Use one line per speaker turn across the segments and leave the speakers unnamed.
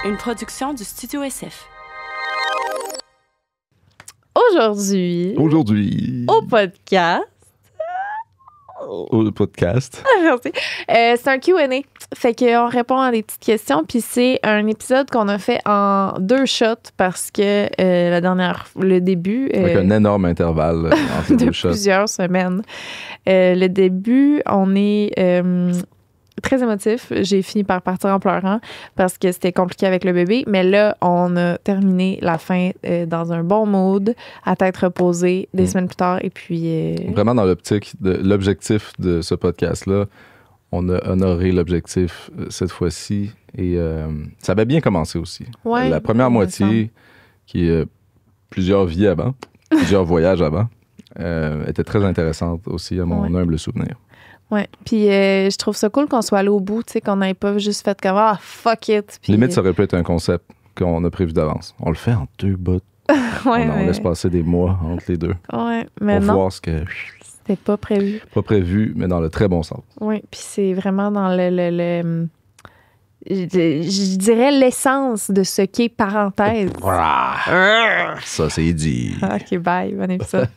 Une production du Studio SF.
Aujourd'hui, au podcast.
Au podcast.
Merci. C'est un Q&A. Fait qu'on répond à des petites questions. Puis c'est un épisode qu'on a fait en 2 shots parce que le début...
Avec un énorme intervalle entre
de
2 shots.
plusieurs semaines. Le début, on est... très émotif. J'ai fini par partir en pleurant parce que c'était compliqué avec le bébé. Mais là, on a terminé la fin dans un bon mood, à tête reposée, des semaines plus tard. Et puis...
Vraiment dans l'optique de l'objectif de ce podcast-là, on a honoré l'objectif cette fois-ci. Et ça avait bien commencé aussi.
Ouais,
la première moitié, qui est plusieurs vies avant, plusieurs voyages avant, était très intéressante aussi à mon humble souvenir.
Ouais. Puis je trouve ça cool qu'on soit allé au bout, tu sais, qu'on n'ait pas juste fait comme fuck it. Puis...
Limite, ça aurait pu être un concept qu'on a prévu d'avance. On le fait en 2 bouts. On laisse passer des mois entre les 2.
Ouais, mais
pour voir ce que...
C'était pas prévu.
Pas prévu, mais dans le très bon sens.
Oui, puis c'est vraiment dans je dirais l'essence de ce qu'est parenthèse.
Ça, c'est dit.
OK, bye. Bon épisode.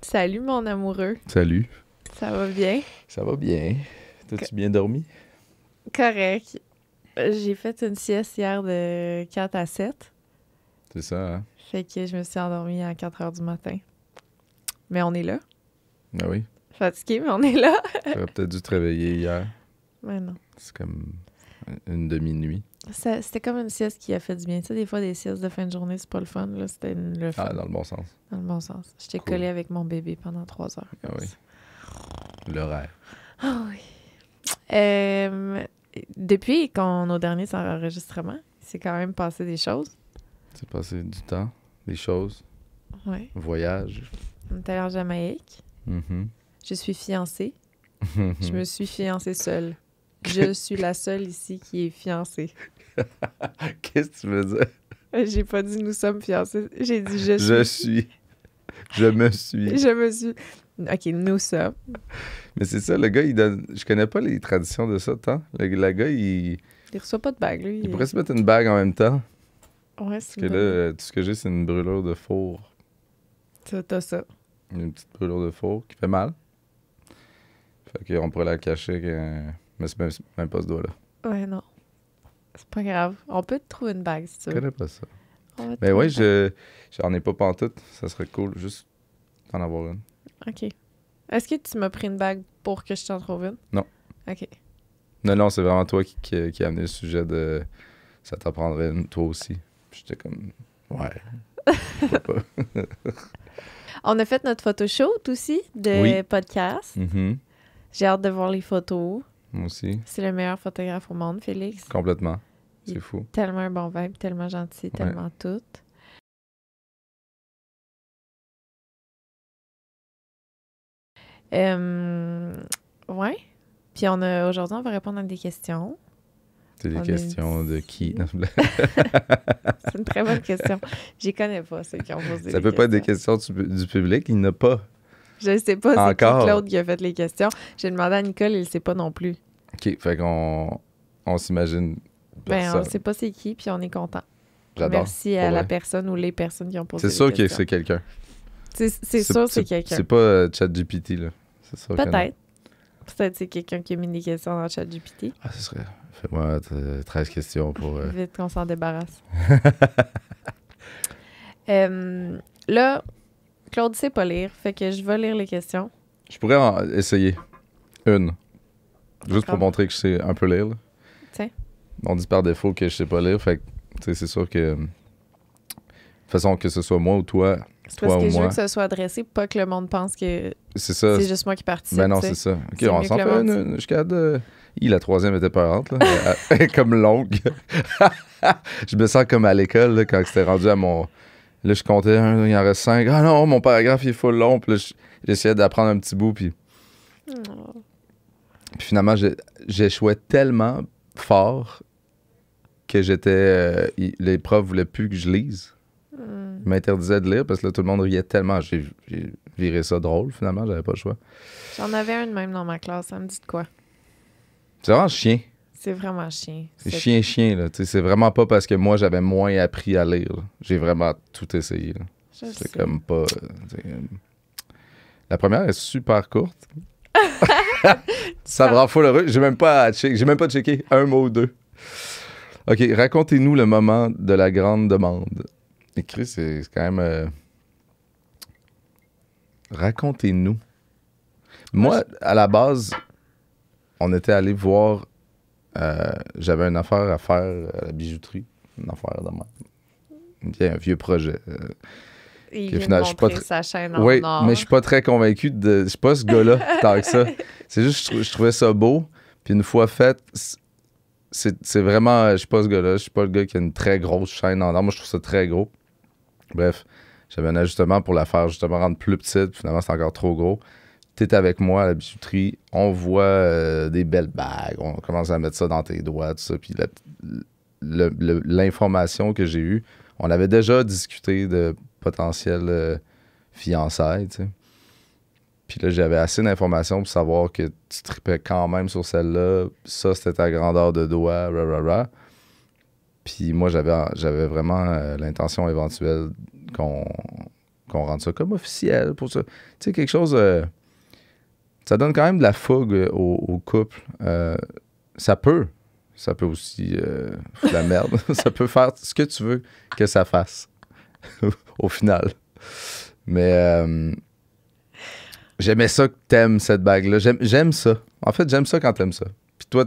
Salut, mon amoureux.
Salut.
Ça va bien?
Ça va bien. T'as-tu bien dormi?
Correct. J'ai fait une sieste hier de 4 à 7.
C'est ça, hein?
Fait que je me suis endormie à 4 heures du matin. Mais on est là.
Ah oui.
Fatiguée, mais on est là.
T'aurais peut-être dû te réveiller hier.
Mais non.
C'est comme une demi-nuit.
C'était comme une sieste qui a fait du bien. Tu sais, des fois, des siestes de fin de journée, c'est pas le fun. Là, c'était le fun.
Ah, dans le bon sens.
Dans le bon sens. J'étais
Cool.
collée avec mon bébé pendant 3 heures.
Ah oui. L'horaire.
Ah oui. Depuis nos derniers enregistrements, il s'est quand même passé des choses.
C'est passé du temps, des choses,
Oui.
voyage.
On est allé en Jamaïque.
Mm-hmm.
Je suis fiancée. Je me suis fiancée seule. Je suis la seule ici qui est fiancée.
Qu'est-ce que tu veux dire?
J'ai pas dit nous sommes fiancés. J'ai dit je suis.
Je suis. Je me suis.
Je me suis. OK, nous sommes.
Mais c'est ça, le gars, il donne... Je connais pas les traditions de ça, tant. Le gars, il
reçoit pas de bague, lui.
pourrait se mettre une bague en même temps.
Ouais,
Parce que là, tout ce que j'ai, c'est une brûlure de four.
T'as ça.
Une petite brûlure de four qui fait mal. Fait qu'on pourrait la cacher, mais c'est même pas ce doigt-là.
Ouais, non. C'est pas grave. On peut te trouver une bague, si tu
Je
veux.
connais pas ça.
Ben
oui, j'en ai pas pantoute. Ça serait cool, juste d'en avoir une.
OK. Est-ce que tu m'as pris une bague pour que je t'en trouve une?
Non.
OK.
Non, c'est vraiment toi qui a amené le sujet de... Ça t'en prendrait une, toi aussi. Puis j'étais comme... Ouais. Pourquoi pas.
On a fait notre photoshoot aussi de podcast.
Mm-hmm.
J'ai hâte de voir les photos.
Moi aussi.
C'est le meilleur photographe au monde, Félix.
Complètement. C'est
Il-
fou.
Tellement un bon vibe, tellement gentil, tellement tout. Ouais. Puis aujourd'hui, on va répondre à des questions.
C'est des
On
questions de qui?
C'est une très bonne question. J'y connais pas, ceux qui ont posé
Ça
les
peut pas être des
questions.
questions du public. Il n'y en a pas.
Je sais pas, c'est qui
Encore.
Claude qui a fait les questions. J'ai demandé à Nicole, il sait pas non plus.
OK, fait qu'on s'imagine
Ben,
personne.
on sait pas c'est qui, puis on est content.
J'adore.
Merci à la personne ou les personnes qui ont posé
C'est
les
sûr que
questions.
c'est quelqu'un.
C'est sûr que c'est quelqu'un.
C'est pas ChatGPT, là. C'est sûr que non.
Peut-être. Peut-être c'est quelqu'un qui a mis des questions dans le chat GPT.
Ah, ce serait... Fais-moi 13 questions pour...
Vite qu'on s'en débarrasse. Là, Claude sait pas lire, fait que je vais lire les questions.
Je pourrais essayer. Une. Juste pour
D'accord.
montrer que je sais un peu lire. Là.
Tiens.
On dit par défaut que je sais pas lire, fait que tu sais, c'est sûr que... De toute façon, que ce soit moi ou toi,
C'est
toi
parce que
ou
je veux
moi,
que ce soit adressé, pas que le monde pense que
c'est ça.
c'est juste moi qui participe.
Ben non,
tu sais.
c'est ça. OK,
C'est
on
mieux
s'en
que le
fait
monde
une jusqu'à de... La troisième était peurante, là. Elle est comme longue. Je me sens comme à l'école, là, quand c'était rendu à mon... Là, je comptais, il en reste 5. Ah non, mon paragraphe, il est full long. Puis là, j'essayais d'apprendre un petit bout, puis
Oh.
Puis finalement, j'échouais tellement fort que les profs voulaient plus que je lise. Ils m'interdisaient de lire parce que là, tout le monde riait tellement. J'ai viré ça drôle, finalement. J'avais pas le choix.
J'en avais un de même dans ma classe. Ça me dit de quoi?
C'est vraiment chien.
C'est vraiment chien.
C'est chien, là. T'sais, c'est vraiment pas parce que moi, j'avais moins appris à lire. Là. J'ai vraiment tout essayé. Là. C'est comme pas... La première est super courte. Ça me rend fou heureux. J'ai même pas checké un mot ou deux. OK, racontez-nous le moment de la grande demande. Écrit, c'est quand même... Racontez-nous. Moi, à la base, on était allé voir... j'avais une affaire à faire à la bijouterie. Une affaire de moi. Un vieux projet.
Il vient de montrer sa chaîne en
oui,
or.
mais je suis pas très convaincu de... Je suis pas ce gars-là tant que ça. C'est juste je trouvais ça beau. Puis une fois fait... C'est vraiment... Je suis pas ce gars-là. Je suis pas le gars qui a une très grosse chaîne en or. Moi, je trouve ça très gros. Bref, j'avais un ajustement pour la faire justement rendre plus petite. Finalement, c'est encore trop gros. T'es avec moi à la bijouterie. On voit des belles bagues. On commence à mettre ça dans tes doigts, tout ça. Puis l'information que j'ai eue, on avait déjà discuté de potentielles fiançailles, tu sais. Puis là, j'avais assez d'informations pour savoir que tu tripais quand même sur celle-là. Ça, c'était ta grandeur de doigt, Puis moi, j'avais vraiment l'intention éventuelle qu'on rende ça comme officiel pour ça. Tu sais, quelque chose... ça donne quand même de la fougue au couple. Ça peut aussi foutre la merde. Ça peut faire ce que tu veux que ça fasse au final. Mais j'aimais ça que t'aimes cette bague-là. J'aime ça. En fait, j'aime ça quand t'aimes ça. Puis toi,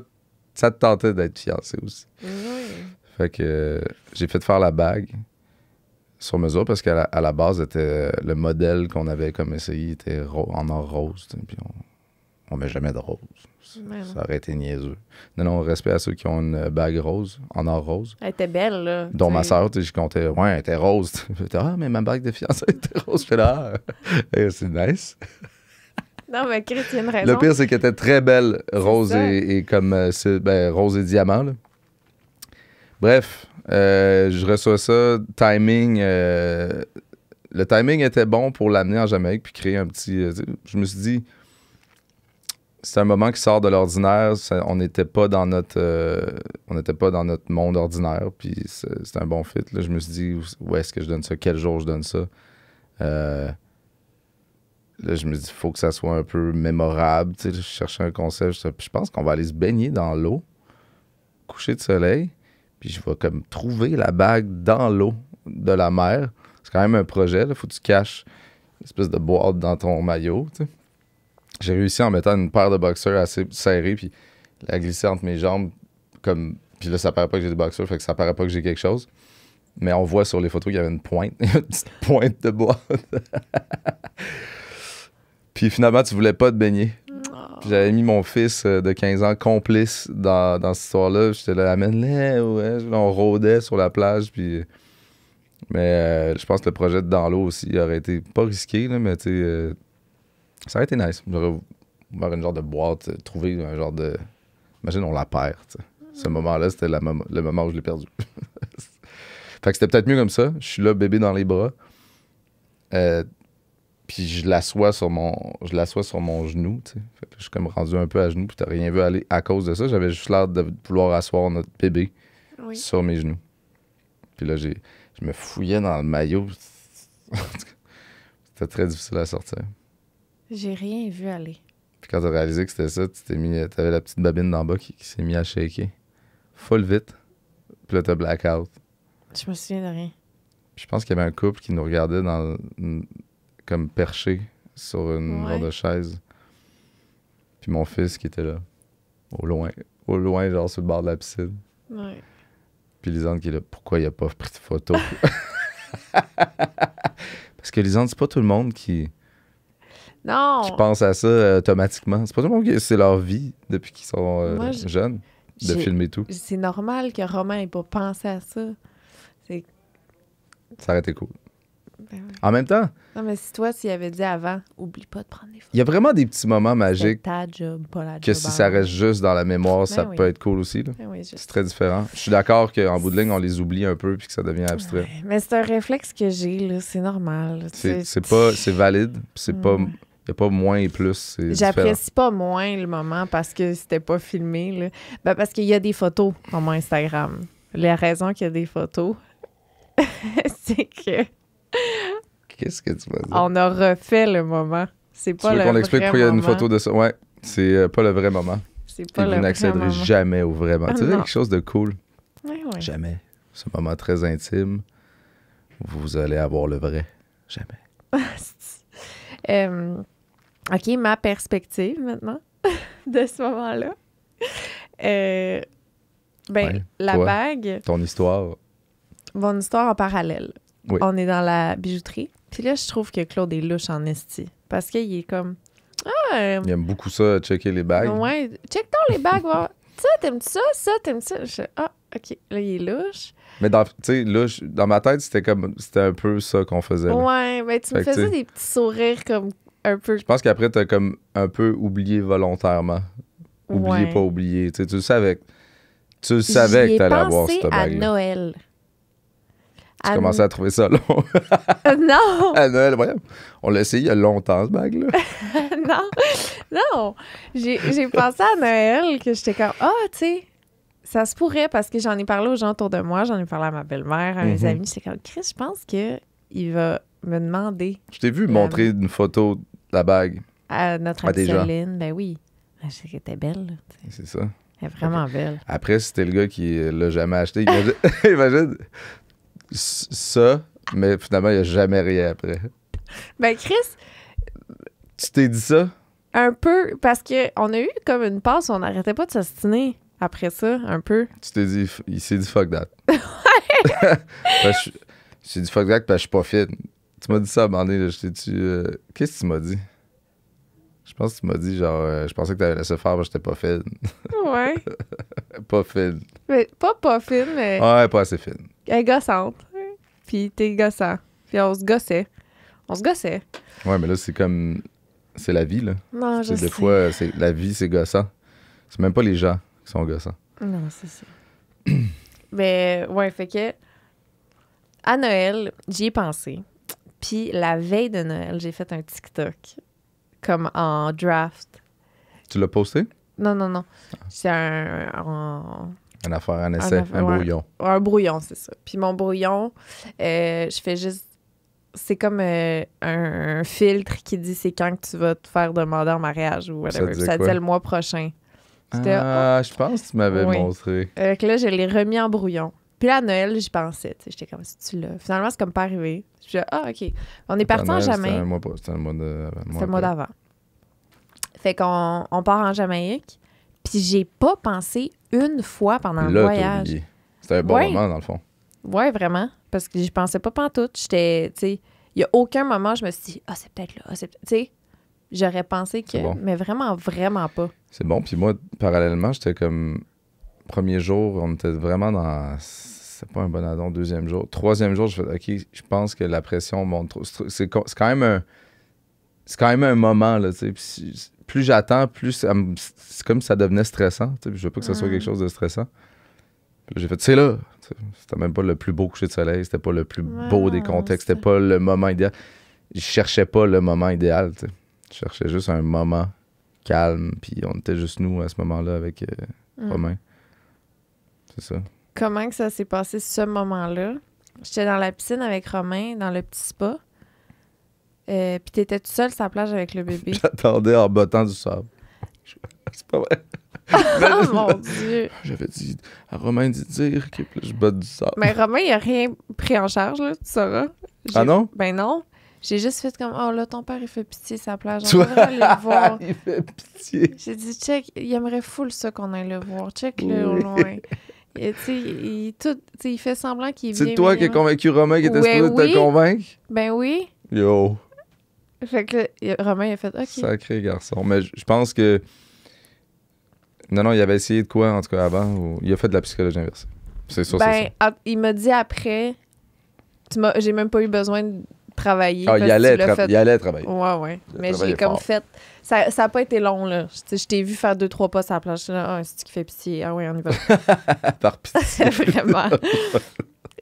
ça te tentait d'être fiancé aussi.
Oui.
Fait que j'ai fait faire la bague sur mesure parce qu'à la base, le modèle qu'on avait comme essayé était en or rose. Puis on met jamais de rose. Ça aurait été niaiseux. Non, respect à ceux qui ont une bague rose, en or rose.
Elle était belle, là.
Dont ma soeur, je comptais, ouais, elle était rose. Ah, mais ma bague de fiançailles était rose. Je fais là, c'est nice.
Non, mais Chris, il y a une raison.
Le pire, c'est qu'elle était très belle, rose et comme, rose et diamant, là. Bref, je reçois ça, timing, le timing était bon pour l'amener en Jamaïque puis créer un petit... je me suis dit, c'est un moment qui sort de l'ordinaire, on n'était pas dans notre monde ordinaire, puis c'est un bon fit. Là, je me suis dit, où est-ce que je donne ça? Quel jour je donne ça? Là, je me dis, il faut que ça soit un peu mémorable. Tu sais, je cherchais un concept, je pense qu'on va aller se baigner dans l'eau, coucher de soleil, puis je vais comme trouver la bague dans l'eau de la mer. C'est quand même un projet, il faut que tu caches une espèce de boîte dans ton maillot. Tu sais. J'ai réussi en mettant une paire de boxers assez serrée, puis la glisser entre mes jambes, comme... Puis là, ça paraît pas que j'ai des boxers, fait que ça paraît pas que j'ai quelque chose. Mais on voit sur les photos qu'il y avait une pointe, une petite pointe de boîte. Puis finalement, tu voulais pas te baigner. Puis j'avais mis mon fils de 15 ans complice dans cette histoire-là. J'étais là, amène-les, ouais. On rôdait sur la plage, puis... Mais je pense que le projet de dans l'eau aussi aurait été pas risqué, là, mais tu sais, ça aurait été nice. J'aurais ouvert une genre de boîte, trouver un genre de... Imagine, on la perd, tu sais. Ce moment-là, c'était le moment où je l'ai perdu. Fait que c'était peut-être mieux comme ça. Je suis là, bébé dans les bras. Puis je l'assois sur mon genou, tu sais. Fait que je suis comme rendu un peu à genoux, puis t'as rien vu aller à cause de ça. J'avais juste l'air de vouloir asseoir notre bébé sur mes genoux. Puis là, je me fouillais dans le maillot. C'était très difficile à sortir.
J'ai rien vu aller.
Puis quand t'as réalisé que c'était ça, t'avais la petite babine d'en bas qui s'est mise à shaker. Full vite. Puis là, t'as blackout.
Je me souviens de rien.
Puis je pense qu'il y avait un couple qui nous regardait comme perché sur une genre de chaise. Puis mon fils qui était là, au loin, genre sur le bord de la piscine.
Ouais.
Puis Lisande qui est là, pourquoi il a pas pris de photo? Parce que Lisande, c'est pas tout le monde qui pense à ça automatiquement. C'est pas tout le monde qui... C'est leur vie depuis qu'ils sont jeunes, de filmer tout.
C'est normal que Romain ait pas pensé à ça.
Ça aurait été cool.
Ben oui.
En même temps,
Non, mais si toi, s'il avait dit avant, oublie pas de prendre des photos.
il y a vraiment des petits moments
C'est
magiques
ta job, pas la job.
que si ça reste juste dans la mémoire, ça
oui.
peut être cool aussi. Là.
Ben oui,
C'est très différent. Je suis d'accord qu'en bout de ligne, on les oublie un peu puis que ça devient abstrait.
Ouais, mais c'est un réflexe que j'ai, là. C'est normal. Là,
C'est valide. C'est pas...
Ouais.
Il n'y a pas moins et plus. C'est différent.
J'apprécie pas moins le moment parce que c'était pas filmé. Là. Ben, parce qu'il y a des photos sur mon Instagram. La raison qu'il y a des photos, c'est que
Qu'est-ce que tu vas dire?
on a refait le moment. C'est
Tu
pas
veux
le
qu'on explique
vrai
pourquoi il y a une
moment.
photo de ça? Ouais, c'est pas le vrai moment.
C'est
Et
pas le
vous
vrai
n'accéderez
moment.
jamais au vrai moment.
Ah,
Tu sais,
non.
quelque chose de cool.
Ouais, ouais.
Jamais. Ce moment très intime, vous allez avoir le vrai. Jamais.
OK, ma perspective maintenant de ce moment-là.
Ouais,
la
toi.
bague,
Ton histoire.
mon histoire en parallèle.
Oui.
On est dans la bijouterie. Puis là, je trouve que Claude est louche en esti. Parce qu'il est comme... Ah,
Il aime beaucoup ça, checker les bagues.
ouais, check donc les bagues. Va. Ça, t'aimes ça? Ça, t'aimes ça? Je fais, ah, OK. Là, il est louche.
Mais tu sais, là, dans ma tête, c'était un peu ça qu'on faisait. Là.
Ouais, mais tu me
Fait que,
faisais
tu sais,
des petits sourires comme un peu...
Je pense qu'après, t'as comme un peu oublié volontairement. Oublié,
Ouais.
pas oublié. Tu sais, tu le savais. Tu le savais que t'allais avoir cette
J'y ai pensé à
bague.
Noël.
Tu commençais à trouver ça long.
Non!
À Noël, voyons. On l'a essayé il y a longtemps, ce bague-là.
non! J'ai pensé à Noël que j'étais comme, tu sais, ça se pourrait parce que j'en ai parlé aux gens autour de moi, j'en ai parlé à ma belle-mère, à mes
Mhm.
amis. J'étais comme, Chris, je pense qu'il va me demander
Je t'ai vu montrer une photo de la bague.
à notre
À
amie
des gens.
Céline. Ben oui. J'ai qu'elle était belle, là, tu sais.
C'est ça.
Elle est vraiment belle.
Après, c'était le gars qui l'a jamais acheté. Imagine ça, mais finalement, il n'y a jamais rien après.
Ben Chris,
Tu t'es dit ça?
un peu, parce qu'on a eu comme une passe où on n'arrêtait pas de s'ostiner après ça, un peu.
Tu t'es dit, il s'est dit fuck that. Parce que il s'est dit fuck that parce que je suis pas fine. Tu m'as dit ça à un moment donné, là, je t'ai dit, qu'est-ce que tu m'as dit? Je pense que tu m'as dit, genre, je pensais que t'avais laissé faire parce que j'étais pas fine.
Ouais.
Pas fine.
Mais pas fine, mais
Ouais, pas assez fine.
elle est gossante. Puis t'es gossant. Puis on se gossait.
Ouais, mais là, c'est comme. C'est la vie, là.
Non, je
C'est
sais.
des fois, la vie, c'est gossant. C'est même pas les gens qui sont gossants.
Non, c'est ça. Mais, ouais, fait que... À Noël, j'y ai pensé. Puis la veille de Noël, j'ai fait un TikTok. Comme en draft.
Tu l'as posté?
Non. C'est un
Une affaire, un essai, un
ouais.
brouillon.
Un brouillon, c'est ça. Puis mon brouillon, je fais juste... C'est comme un filtre qui dit c'est quand que tu vas te faire demander en mariage ou whatever.
disait
Ça
quoi?
disait le mois prochain. C'était...
Je pense que tu m'avais
Oui.
montré.
Que là, je l'ai remis en brouillon. Puis là, à Noël, j'y pensais. Tu sais, j'étais comme, si tu l'as. Finalement, c'est comme pas arrivé. Je suis OK. On est parti en Jamaïque.
C'était un mois de...
C'était le mois d'avant. Fait qu'on part en Jamaïque. Puis j'ai pas pensé une fois pendant le
Là, t'as
voyage.
oublié. C'était un bon
Ouais.
moment, dans le fond.
Ouais, vraiment. Parce que j'y pensais pas pantoute. J'étais, tu sais, il y a aucun moment je me suis dit, c'est peut-être là. Tu sais, j'aurais pensé que...
C'est bon.
Mais vraiment, vraiment pas.
C'est bon. Puis moi, parallèlement, j'étais comme... Premier jour, on était vraiment dans... C'est pas un bon addon. Deuxième jour. Troisième jour, je fais OK, je pense que la pression monte trop. C'est quand même un... C'est quand même un moment, là, tu sais. Puis plus j'attends, plus c'est comme si ça devenait stressant. Tu sais. Puis je veux pas que ça soit quelque chose de stressant. Puis là, j'ai fait, c'est là. Tu sais, c'était même pas le plus beau coucher de soleil. C'était pas le plus beau des contextes. C'était pas le moment idéal. Je cherchais pas le moment idéal, tu sais. Je cherchais juste un moment calme. Puis on était juste nous à ce moment-là avec Romain. C'est ça.
Comment que ça s'est passé ce moment-là? J'étais dans la piscine avec Romain, dans le petit spa. Puis t'étais tout seul sur la plage avec le bébé.
J'attendais en bottant du sable. C'est pas vrai.
Oh mon Dieu!
J'avais dit à Romain de dire que je botte du sable.
Mais Romain, il a rien pris en charge, là, tu sauras.
Ah non?
Ben non. J'ai juste fait comme, oh là, ton père, il fait pitié sa plage.
Tu
On
vois?
devrait aller le voir.
Il fait pitié.
J'ai dit, check, il aimerait full ça qu'on aille le voir. Check-le au
Oui.
loin. Et, tu sais, il fait semblant qu'il est bien.
C'est toi qui as
mignon.
convaincu Romain qui était
Ouais,
supposé
oui.
te convaincre?
Ben oui.
Yo,
Fait que là, Romain, il a fait, OK.
sacré garçon. Mais je pense que... Non, il avait essayé de quoi, en tout cas, avant? Ou... Il a fait de la psychologie inversée. C'est sûr, c'est
Ben, il m'a dit après, j'ai même pas eu besoin de travailler.
Ah,
parce
il
que
allait,
tu l'as fait.
il allait travailler.
Ouais. Mais j'ai
travaillé
comme
fort.
fait... Ça a pas été long, là. Je t'ai vu faire 2-3 pas sur la planche. Ah, c'est qui fait pitié. Ah oui, on y va.
Par pitié.
Vraiment.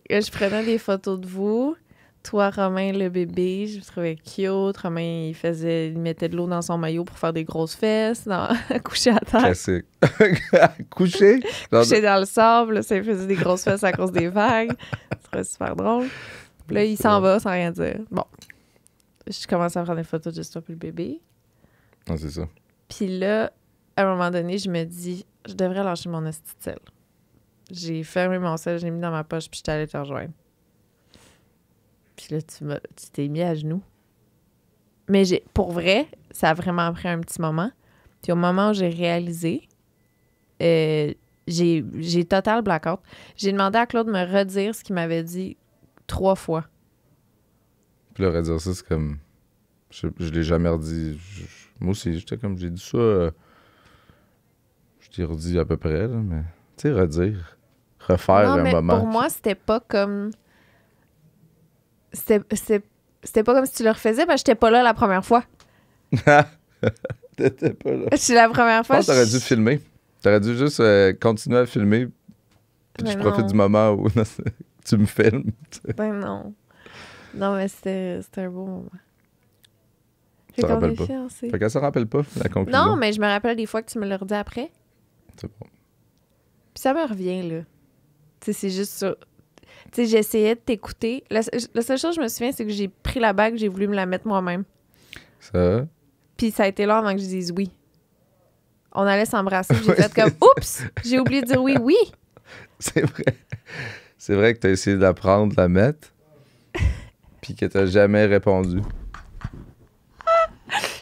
Je prenais des photos de vous. Toi, Romain, le bébé, je me trouvais cute. Romain, il mettait de l'eau dans son maillot pour faire des grosses fesses, couché à terre.
Classique. Couché?
Couché dans le sable, là, ça lui faisait des grosses fesses à cause des vagues. C'était super drôle. Puis là, il s'en va sans rien dire. Bon. Je commence à prendre des photos de juste toi et le bébé.
Non, c'est ça.
Puis là, à un moment donné, je me dis, je devrais lâcher mon esti de sel. J'ai fermé mon sel, j'ai mis dans ma poche, puis j'étais allée te rejoindre. Puis là, tu t'es mis à genoux. Mais pour vrai, ça a vraiment pris un petit moment. Puis au moment où j'ai réalisé, j'ai total blackout. J'ai demandé à Claude de me redire ce qu'il m'avait dit 3 fois.
Puis là, redire ça, c'est comme... Je l'ai jamais redit. Moi aussi, j'étais comme... J'ai dit ça... je t'ai redit à peu près, là, mais... Tu sais, redire. Refaire
non,
un
mais
moment.
Pour moi, c'était pas comme... C'était pas comme si tu le refaisais, parce que j'étais pas là la première fois.
T'étais pas là.
C'est la première
Je
fois.
pense que t'aurais dû filmer. T'aurais dû juste continuer à filmer. Puis
Mais
je
non.
profite du moment où tu me filmes.
Ben non. Non, mais c'était un beau moment. Fait
Ça
qu'on
rappelle
est
pas.
fiancés.
Fait qu'elle se rappelle pas, la conclusion.
Non, mais je me rappelle des fois que tu me le redis après.
C'est bon.
Puis ça me revient, là. Tu sais, c'est juste ça. Tu sais, j'essayais de t'écouter. La seule chose que je me souviens, c'est que j'ai pris la bague, j'ai voulu me la mettre moi-même.
Ça...
Puis ça a été long avant que je dise oui. On allait s'embrasser, puis j'ai fait comme « Oups! J'ai oublié de dire oui, oui! »
C'est vrai. C'est vrai que t'as essayé de la prendre, de la mettre, puis que t'as jamais répondu.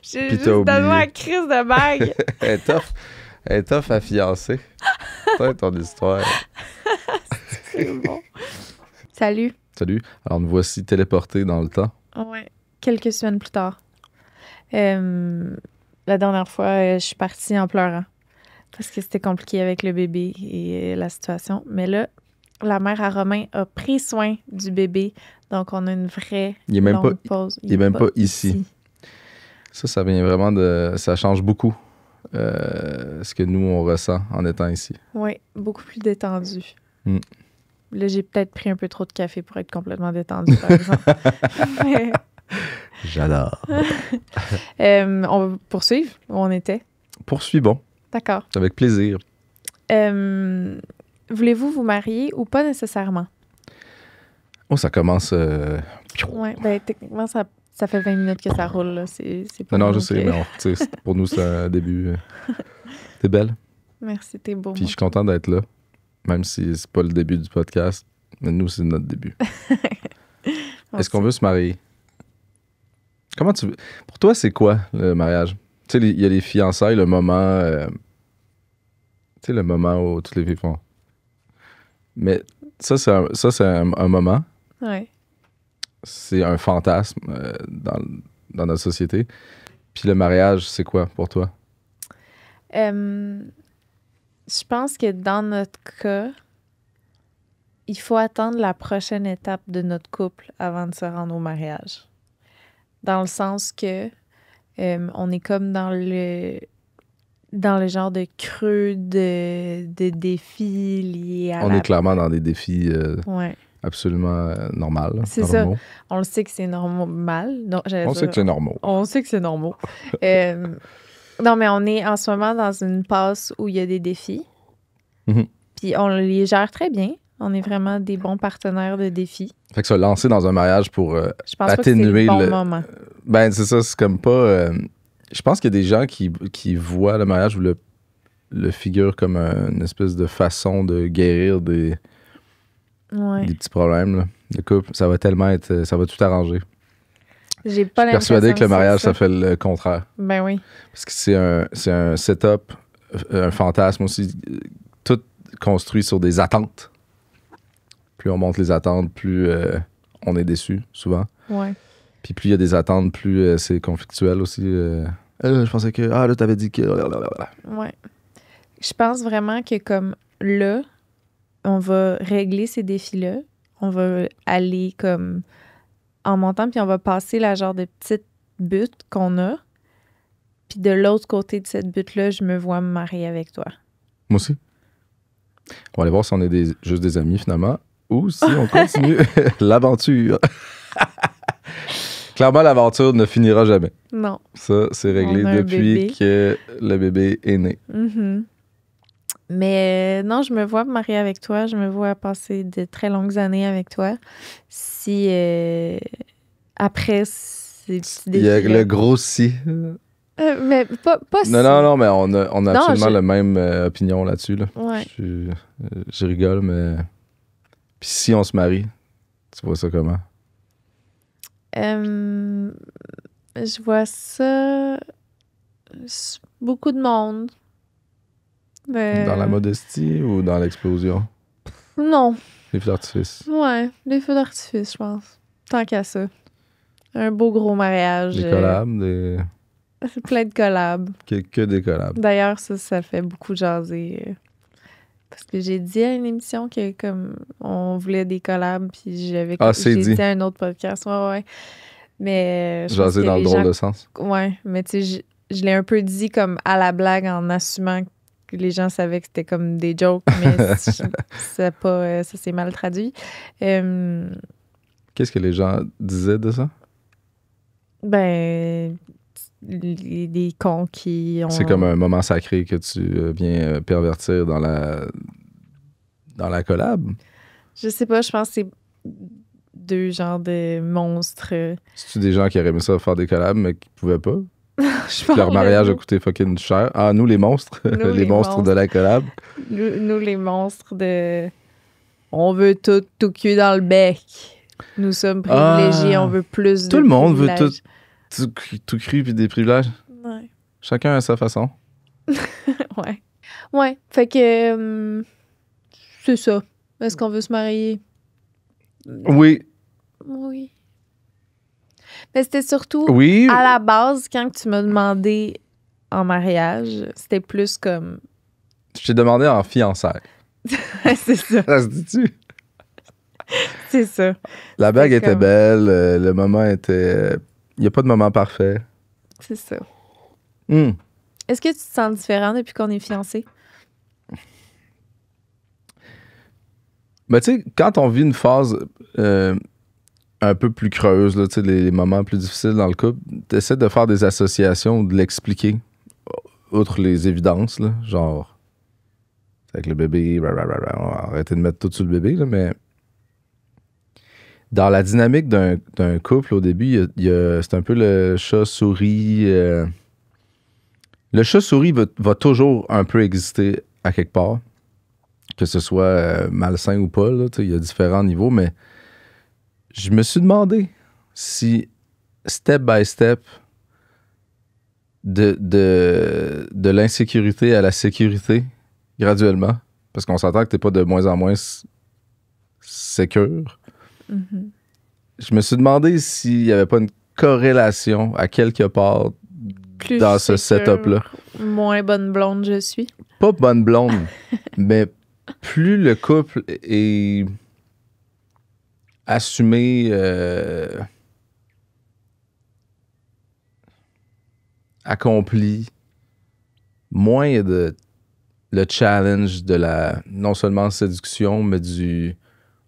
J'ai
Puis
juste
t'as oublié.
donné la crise de bague.
Elle est tough à fiancer. C'est ton histoire.
C'est bon. Salut.
Salut. Alors, nous voici téléportés dans le temps.
Ouais. Quelques semaines plus tard. La dernière fois, je suis partie en pleurant parce que c'était compliqué avec le bébé et la situation. Mais là, la mère à Romain a pris soin du bébé. Donc, on a une vraie longue pause.
Il est même pas ici. Ça vient vraiment de... Ça change beaucoup ce que nous, on ressent en étant ici.
Oui, beaucoup plus détendu.
Mm.
Là, j'ai peut-être pris un peu trop de café pour être complètement détendu, par exemple. Mais...
J'adore.
On va poursuivre où on était.
Poursuivons.
D'accord.
Avec plaisir.
Voulez-vous vous marier ou pas nécessairement?
Oh, ça commence...
Oui, ben techniquement, ça fait 20 minutes que ça roule. Là. C'est pas
Non,
nous
je sais, mais pour nous, c'est un début. T'es belle.
Merci, t'es beau.
Puis je suis content d'être là, même si c'est pas le début du podcast. Mais nous, c'est notre début. Est-ce qu'on veut se marier? Comment tu veux... Pour toi, c'est quoi le mariage? Tu sais, il y a les fiançailles, le moment... tu sais, le moment où toutes les filles font... Mais ça, c'est un moment.
Ouais.
C'est un fantasme dans notre société. Puis le mariage, c'est quoi pour toi?
Je pense que dans notre cas, il faut attendre la prochaine étape de notre couple avant de se rendre au mariage. Dans le sens que on est comme dans le genre de creux de défis liés à
On est clairement dans des défis
ouais.
absolument normaux.
C'est
normaux.
ça. On le sait que c'est normal. Non,
On sait que c'est normal.
On sait que c'est normal. Non, mais on est en ce moment dans une passe où il y a des défis.
Mm-hmm.
Puis on les gère très bien. On est vraiment des bons partenaires de défis.
Fait que se lancer dans un mariage pour
Je pense
atténuer
pas que c'est le bon moment.
Ben, c'est ça, c'est comme pas... je pense qu'il y a des gens qui voient le mariage ou le figurent comme une espèce de façon de guérir des petits problèmes là, de couple. Ça va tellement être... Ça va tout arranger.
J'ai pas
Je suis persuadé que le mariage, ça
ça
fait le contraire.
Ben oui.
Parce que c'est un setup, un fantasme aussi, tout construit sur des attentes. Plus on monte les attentes, plus on est déçu, souvent.
Ouais.
Puis plus il y a des attentes, plus c'est conflictuel aussi. Je pensais que... Ah, là, t'avais dit que...
Ouais. Je pense vraiment que comme là, on va régler ces défis-là. On va aller comme en montant, puis on va passer la genre de petite butte qu'on a. Puis de l'autre côté de cette butte-là, je me vois me marier avec toi.
Moi aussi. On va aller voir si on est juste des amis, finalement, ou si on continue l'aventure. Clairement, l'aventure ne finira jamais.
Non.
Ça, c'est réglé depuis que le bébé est né.
Mm-hmm. Mais non, je me vois me marier avec toi. Je me vois passer de très longues années avec toi. Si après ces petits
Il y a le gros si.
mais pas si.
Non, mais on a absolument la même opinion là-dessus. Là.
Ouais.
Je rigole, mais... Puis si on se marie, tu vois ça comment?
Je vois ça... Beaucoup de monde.
Dans la modestie ou dans l'explosion?
Non.
Les feux d'artifice.
Ouais, les feux d'artifice, je pense. Tant qu'à ça. Un beau gros mariage.
Des collabs,
plein de collabs.
Que des collabs.
D'ailleurs, ça fait beaucoup jaser. Parce que j'ai dit à une émission que comme on voulait des collabs, puis j'ai dit à un autre podcast. Ouais. Mais
jaser dans le drôle de sens.
Ouais, mais tu sais, je l'ai un peu dit comme à la blague en assumant que les gens savaient que c'était comme des jokes, mais ça s'est mal traduit.
Qu'est-ce que les gens disaient de ça?
Ben, des cons qui ont...
C'est comme un moment sacré que tu viens pervertir dans la collab?
Je sais pas, je pense que c'est deux genres de monstres.
C'est-tu des gens qui auraient aimé ça faire des collabs, mais qui pouvaient pas? Leur mariage a coûté fucking cher. Ah, nous, les monstres.
Nous,
les monstres de la collab.
Nous, les monstres de... On veut tout cul dans le bec. Nous sommes privilégiés, on veut plus de
tout le monde veut
privilèges.
tout cru puis des privilèges.
Ouais.
Chacun à sa façon.
Ouais. Ouais. Fait que... c'est ça. Est-ce qu'on veut se marier?
Oui.
Oui. Mais c'était surtout,
oui.
à la base, quand tu m'as demandé en mariage, c'était plus comme...
Je t'ai demandé en fiançailles.
C'est ça.
Ça se dit-tu?
C'est ça.
La bague était belle, le moment était... Il n'y a pas de moment parfait.
C'est ça.
Mm.
Est-ce que tu te sens différent depuis qu'on est fiancés?
Ben, tu sais, quand on vit une phase un peu plus creuse, là, les moments plus difficiles dans le couple, tu essaies de faire des associations, de l'expliquer, outre les évidences, là, genre, avec le bébé, on va arrêter de mettre tout sur le bébé, là, mais dans la dynamique d'un couple, au début, c'est un peu le chat-souris. Le chat-souris va toujours un peu exister à quelque part, que ce soit malsain ou pas, il y a différents niveaux, mais je me suis demandé si, step by step, de l'insécurité à la sécurité, graduellement, parce qu'on s'entend que t'es pas de moins en moins sécure.
Mm-hmm.
Je me suis demandé s'il n'y avait pas une corrélation à quelque part
plus
dans ce setup-là.
Moins bonne blonde je suis.
Pas bonne blonde, mais plus le couple est assumé, accompli, moins il y a le challenge de la non seulement séduction, mais du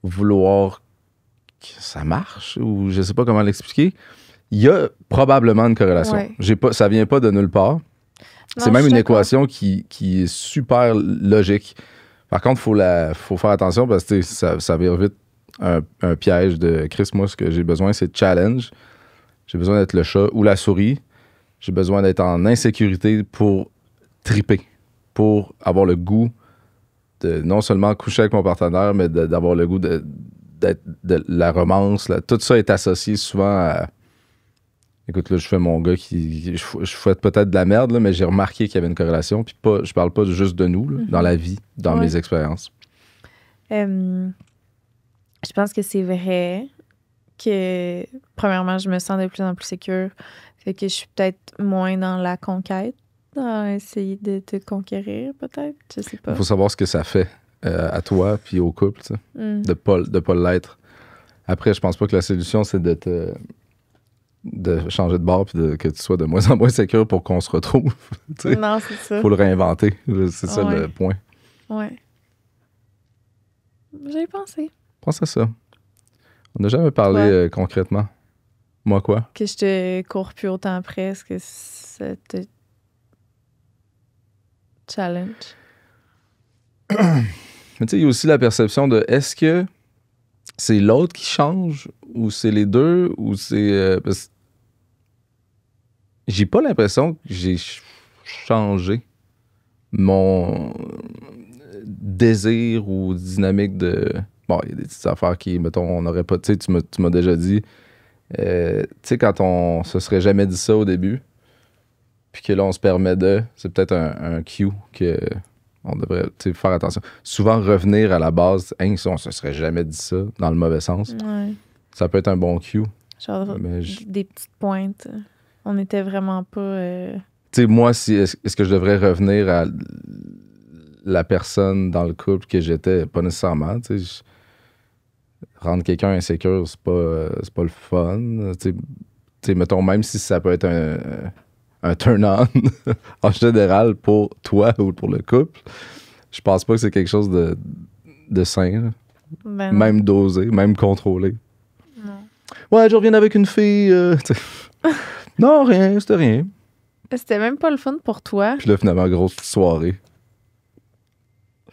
vouloir que ça marche, ou je sais pas comment l'expliquer. Il y a probablement une corrélation. Ouais. Ça vient pas de nulle part. Non, c'est même une équation qui est super logique. Par contre, faut faire attention parce que ça vire vite un piège de Chris. Moi, ce que j'ai besoin, c'est de challenge. J'ai besoin d'être le chat ou la souris. J'ai besoin d'être en insécurité pour triper, pour avoir le goût de non seulement coucher avec mon partenaire, mais d'avoir le goût de la romance. Là. Tout ça est associé souvent à... Écoute, là, je fais mon gars je fouette peut-être de la merde, là, mais j'ai remarqué qu'il y avait une corrélation. Puis je parle pas juste de nous, là, dans la vie, dans mes expériences.
Je pense que c'est vrai que, premièrement, je me sens de plus en plus sécure. Fait que je suis peut-être moins dans la conquête, dans essayer de te conquérir, peut-être. Je sais pas.
Il faut savoir ce que ça fait à toi puis au couple, de pas l'être Après, je pense pas que la solution, c'est de changer de bord puis que tu sois de moins en moins sécure pour qu'on se retrouve.
Non, c'est ça.
Faut le réinventer. C'est ça
Ouais.
le point.
Ouais. J'ai pensé.
Pense à ça. On n'a jamais parlé concrètement. Moi, quoi?
Que je te cours plus autant après. Est-ce que ça te challenge?
Mais tu sais, il y a aussi la perception de est-ce que c'est l'autre qui change ou c'est les deux ou c'est. Parce que j'ai pas l'impression que j'ai changé mon désir ou dynamique de. Bon, il y a des petites affaires qui, mettons, on n'aurait pas. Tu sais, tu m'as déjà dit. Tu sais, quand on se serait jamais dit ça au début, puis que là, on se permet de. C'est peut-être un cue que. On devrait faire attention. Souvent, revenir à la base, hein, ça, on se serait jamais dit ça, dans le mauvais sens.
Ouais.
Ça peut être un bon cue.
Genre
Mais
des petites pointes. On n'était vraiment pas...
Tu sais, moi, est-ce que je devrais revenir à la personne dans le couple que j'étais? Pas nécessairement. Tu sais, rendre quelqu'un insécure, c'est pas le fun. Tu sais, mettons, même si ça peut être un turn-on en général pour toi ou pour le couple, je pense pas que c'est quelque chose de sain. Là.
Ben
Même dosé, même contrôlé.
non.
Ouais, je reviens avec une fille. Non, rien, c'était rien.
C'était même pas le fun pour toi.
Puis là, finalement, grosse soirée.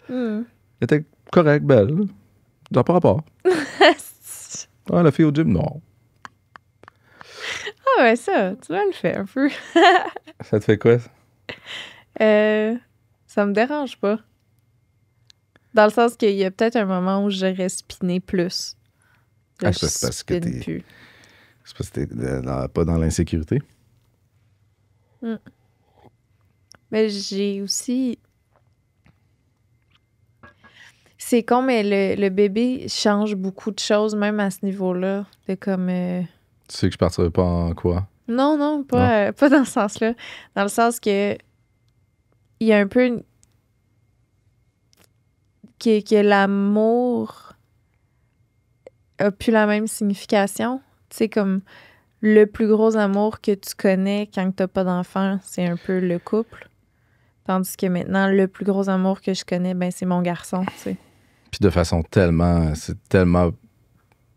Hmm.
Elle était correcte, belle. Ça n'a pas rapport. Ah, la fille au gym, non.
Ah ouais, ça, tu vas le faire un peu.
Ça te fait quoi?
Ça me dérange pas. Dans le sens qu'il y a peut-être un moment où j'aurais spiné plus. Là,
C'est parce que
spinne plus.
c'est parce que t'es pas dans l'insécurité.
Mais j'ai aussi... C'est con, mais le bébé change beaucoup de choses, même à ce niveau-là. De comme...
Tu sais que je partirais pas en quoi?
Non, pas dans ce sens-là. Dans le sens que il y a un peu que l'amour a plus la même signification. Tu sais, comme le plus gros amour que tu connais quand t'as pas d'enfant, c'est un peu le couple. Tandis que maintenant, le plus gros amour que je connais, ben c'est mon garçon, tu sais.
Puis de façon c'est tellement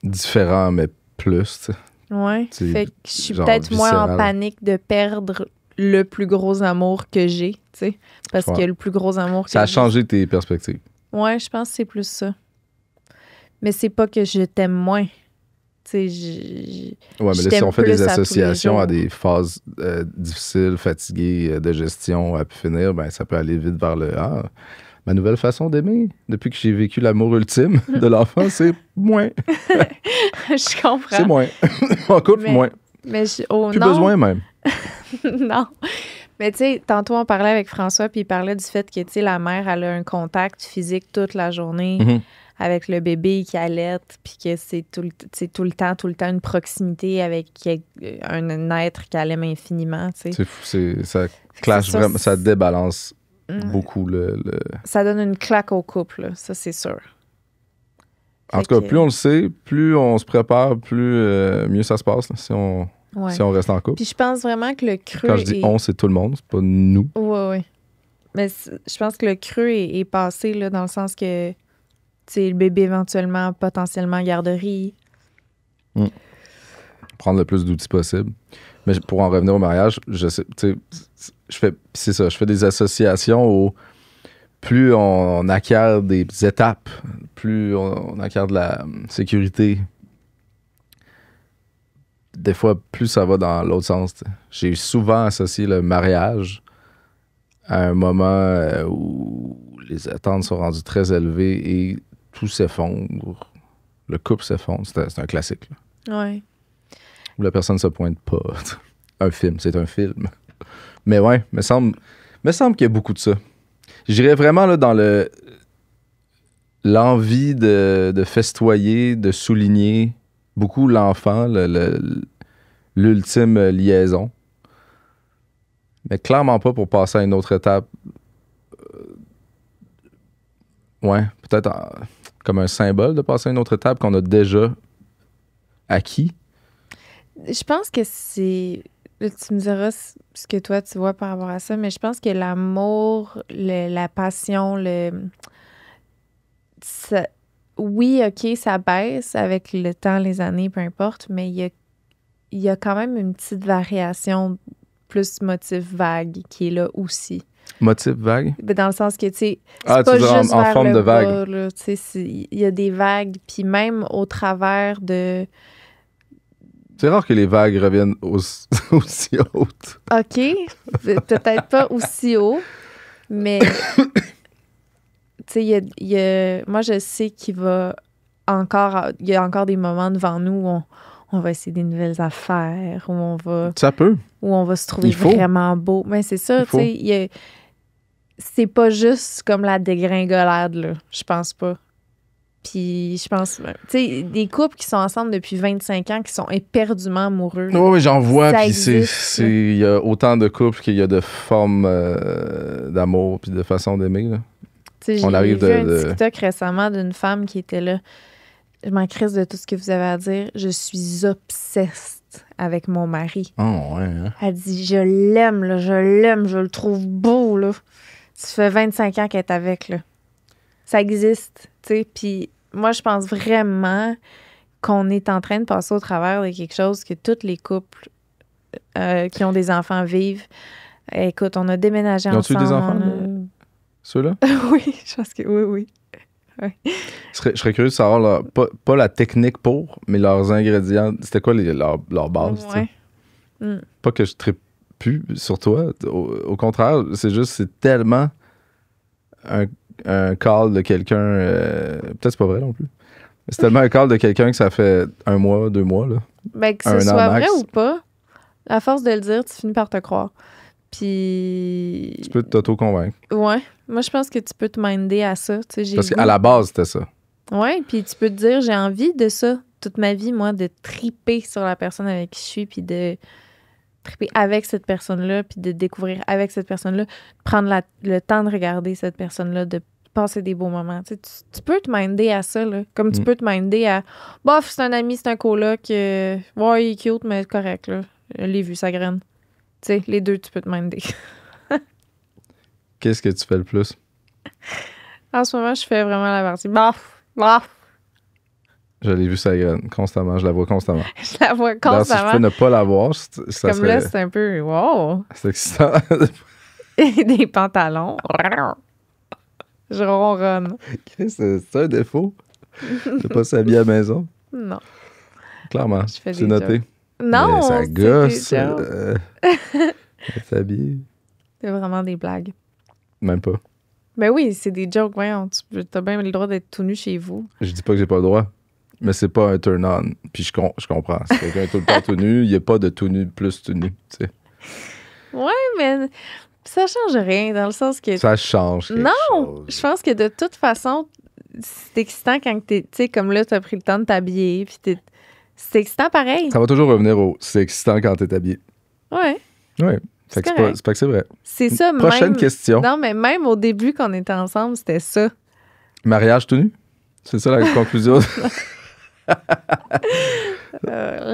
différent, mais plus, tu sais.
Ouais.
C'est
Fait que je suis
genre
peut-être moins en
viscéral.
panique de perdre le plus gros amour que j'ai, tu sais. Parce
Ouais.
que le plus gros amour que
Ça a
j'ai,
changé tes perspectives.
ouais, je pense que c'est plus ça. Mais c'est pas que je t'aime moins. Tu sais,
Ouais, mais
je
là, si
t'aime
on fait
plus
des
à tous les
associations à
jours.
des phases difficiles, fatiguées, de gestion à pu finir, ben ça peut aller vite vers ma nouvelle façon d'aimer. Depuis que j'ai vécu l'amour ultime de l'enfant, c'est moins.
Je comprends.
C'est moins. En couple,
Mais-
moins.
Mais oh,
Plus
non.
besoin même.
Non. Mais tu sais, tantôt, on parlait avec François, puis il parlait du fait que, tu sais, la mère, elle a un contact physique toute la journée
Mhm.
avec le bébé qui allaite, puis que c'est tout le temps une proximité avec un être qu'elle aime infiniment, tu sais.
C'est fou, ça clash
ça,
vraiment, ça débalance
Mm.
beaucoup le...
Ça donne une claque au couple, là, ça, c'est sûr.
En
Fait
tout cas,
que-
plus on le sait, plus on se prépare, plus mieux ça se passe là, si on reste en couple.
Puis je pense vraiment que le creux
Quand je dis on, c'est tout le monde, c'est pas nous.
Oui. Mais je pense que le creux est passé, là, dans le sens que, tu sais, le bébé éventuellement, potentiellement garderie.
Prendre le plus d'outils possible. Mais pour en revenir au mariage, je sais, tu sais, je fais des associations où plus on acquiert des étapes, plus on acquiert de la sécurité, des fois, plus ça va dans l'autre sens. Tu sais. J'ai souvent associé le mariage à un moment où les attentes sont rendues très élevées et tout s'effondre. Le couple s'effondre. C'est un classique. Là.
Ouais.
Où la personne ne se pointe pas. Un film, c'est un film. Mais ouais, me semble qu'il y a beaucoup de ça. J'irais vraiment là, dans l'envie de festoyer, de souligner beaucoup l'enfant, l'ultime liaison. Mais clairement pas pour passer à une autre étape. Ouais, peut-être comme un symbole de passer à une autre étape qu'on a déjà acquis?
Je pense que c'est... Là, tu me diras ce que toi, tu vois par rapport à ça, mais je pense que l'amour, la passion, ça- oui, OK, ça baisse avec le temps, les années, peu importe, mais il y a quand même une petite variation plus motif vague qui est là aussi.
Motif vague?
Ben, dans le sens que, tu sais, c'est
Ah,
pas
tu veux dire
juste
en
vers
forme
le
de
bas,
vague.
là, tu sais, il y a des vagues, puis même au travers de...
C'est rare que les vagues reviennent aussi hautes.
OK, peut-être pas aussi haut, mais tu sais, moi, je sais il y a encore des moments devant nous où on va essayer des nouvelles affaires,
Ça peut.
où on va se trouver
Il faut.
vraiment beau. Mais c'est ça,
Il
tu
faut.
sais, c'est pas juste comme la dégringolade, là. Je pense pas. Puis je pense, tu sais, des couples qui sont ensemble depuis 25 ans, qui sont éperdument amoureux. là.
Oui, j'en vois.
Ça
Puis
existe, là.
il y a autant de couples qu'il y a de formes d'amour puis de façon d'aimer. Là.
Tu sais,
On
j'ai
arrive
vu un
de-
TikTok récemment d'une femme qui était là. Je m'en crisse de tout ce que vous avez à dire. Je suis obsesse avec mon mari.
Oh, ouais. Hein?
Elle dit, je l'aime, là, je le trouve beau, là. Ça fait 25 ans qu'elle est avec, là. Ça existe, tu sais. Puis moi, je pense vraiment qu'on est en train de passer au travers de quelque chose que tous les couples qui ont des enfants vivent. Écoute, on a déménagé
Ils ont-tu
ensemble.
des enfants, ceux-là?
Oui, je pense que oui.
Je serais curieux de savoir, pas la technique pour, mais leurs ingrédients. C'était quoi leur base? tu sais?
Ouais.
Pas que je trippe plus sur toi. Au contraire, c'est tellement un call de quelqu'un. Peut-être c'est pas vrai non plus. Mais c'est tellement un call de quelqu'un que ça fait 1 mois, 2 mois. Là.
Ben, que
Un
ce
an
soit
max.
vrai ou pas, à force de le dire, tu finis par te croire. Puis.
Tu peux t'auto-convaincre.
Ouais. Moi, je pense que tu peux te minder à ça. Tu sais, j'ai
Parce
le
qu'à
goût.
la base, c'était ça.
Ouais, puis tu peux te dire, j'ai envie de ça toute ma vie, moi, de triper sur la personne avec qui je suis, puis de triper avec cette personne-là, puis de découvrir avec cette personne-là, prendre le temps de regarder cette personne-là, de passer des beaux moments. Tu sais, tu peux te minder à ça, là. Comme tu peux te minder à, bof, c'est un ami, c'est un coloc, ouais, il est cute, mais correct, là. Je l'ai vu, sa graine. Tu sais, les deux, tu peux te minder.
Qu'est-ce que tu fais le plus?
En ce moment, je fais vraiment la partie, bof.
Je l'ai vu sa graine constamment. Je la vois constamment.
Je la vois
D'ailleurs, si je
constamment.
peux ne pas la voir, ça
Comme
serait...
là, c'est un peu, wow.
C'est excitant.
Des pantalons. Je ronronne.
C'est un défaut de pas s'habiller à la maison.
Non.
Clairement.
Je fais
C'est
des
noté.
jokes. Non,
Mais ça
c'est des
gosse.
jokes.
S'habiller.
C'est vraiment des blagues.
Même pas.
Ben oui, c'est des jokes. Voyons, t'as bien le droit d'être tout nu chez vous.
Je dis pas que j'ai pas le droit, mais c'est pas un turn-on. Puis je comprends. Si quelqu'un est tout le temps tout nu, il n'y a pas de tout nu plus tout nu. Tu sais.
Ouais, mais ça change rien dans le sens que...
Ça change quelque
Non!
chose.
Je pense que de toute façon, c'est excitant quand t'es... Tu sais, comme là, t'as pris le temps de t'habiller, puis c'est excitant pareil.
Ça va toujours revenir au c'est excitant quand t'es habillé.
Ouais.
Oui. Fait que
correct.
c'est pas que c'est vrai.
C'est ça,
Prochaine
même...
question.
Non, mais même au début, quand on était ensemble, c'était ça.
Mariage tout nu? C'est ça la conclusion?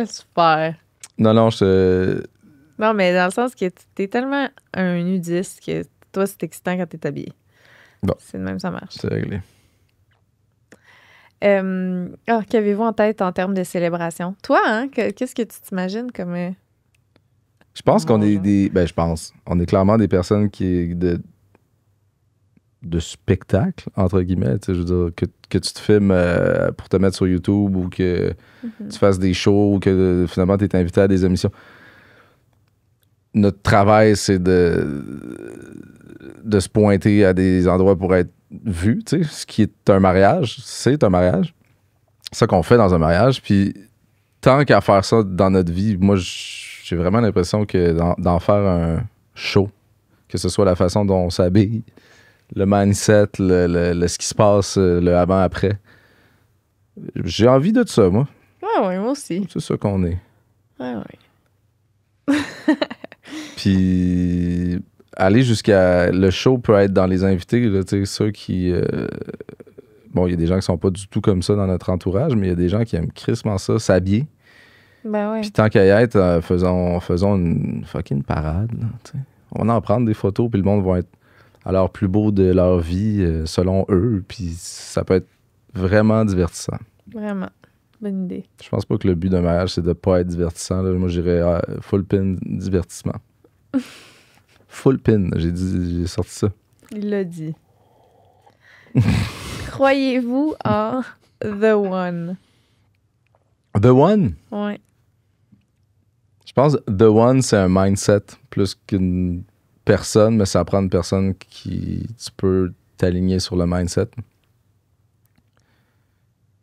Super.
Non,
Non, mais dans le sens que t'es tellement un nudiste que toi, c'est excitant quand t'es habillé.
Bon.
C'est de même, ça marche.
c'est réglé.
Qu'avez-vous en tête en termes de célébration? Toi, hein? Qu'est-ce que tu t'imagines comme...
Je pense qu'on est
Bonjour.
des... Ben, je pense. On est clairement des personnes qui... de spectacle, entre guillemets. Tu sais, je veux dire, que tu te filmes pour te mettre sur YouTube ou que tu fasses des shows ou que finalement tu es invité à des émissions. Notre travail, c'est de se pointer à des endroits pour être vu, tu sais. Ce qui est un mariage, c'est un mariage. C'est ça qu'on fait dans un mariage. Puis tant qu'à faire ça dans notre vie, moi, j'ai vraiment l'impression que d'en faire un show, que ce soit la façon dont on s'habille, le mindset, ce qui se passe, le avant-après. J'ai envie de ça, moi.
Ouais, moi aussi.
C'est ça qu'on est.
Ouais.
Puis aller jusqu'à... Le show peut être dans les invités, là, tu sais, ceux qui... Bon, il y a des gens qui sont pas du tout comme ça dans notre entourage, mais il y a des gens qui aiment crissement ça, s'habiller.
Ben ouais.
Puis tant qu'à y être, faisons une fucking parade. Là, t'sais. On va en prendre des photos, puis le monde va être à leur plus beau de leur vie, selon eux. Puis ça peut être vraiment divertissant.
Vraiment. Bonne idée.
Je pense pas que le but d'un mariage, c'est de pas être divertissant. Là. Moi, j'irais full pin divertissement. Full pin, j'ai sorti ça.
Il l'a dit. Croyez-vous en The One?
The One?
Ouais.
Je pense que The One, c'est un mindset plus qu'une personne, mais ça prend une personne qui tu peux t'aligner sur le mindset.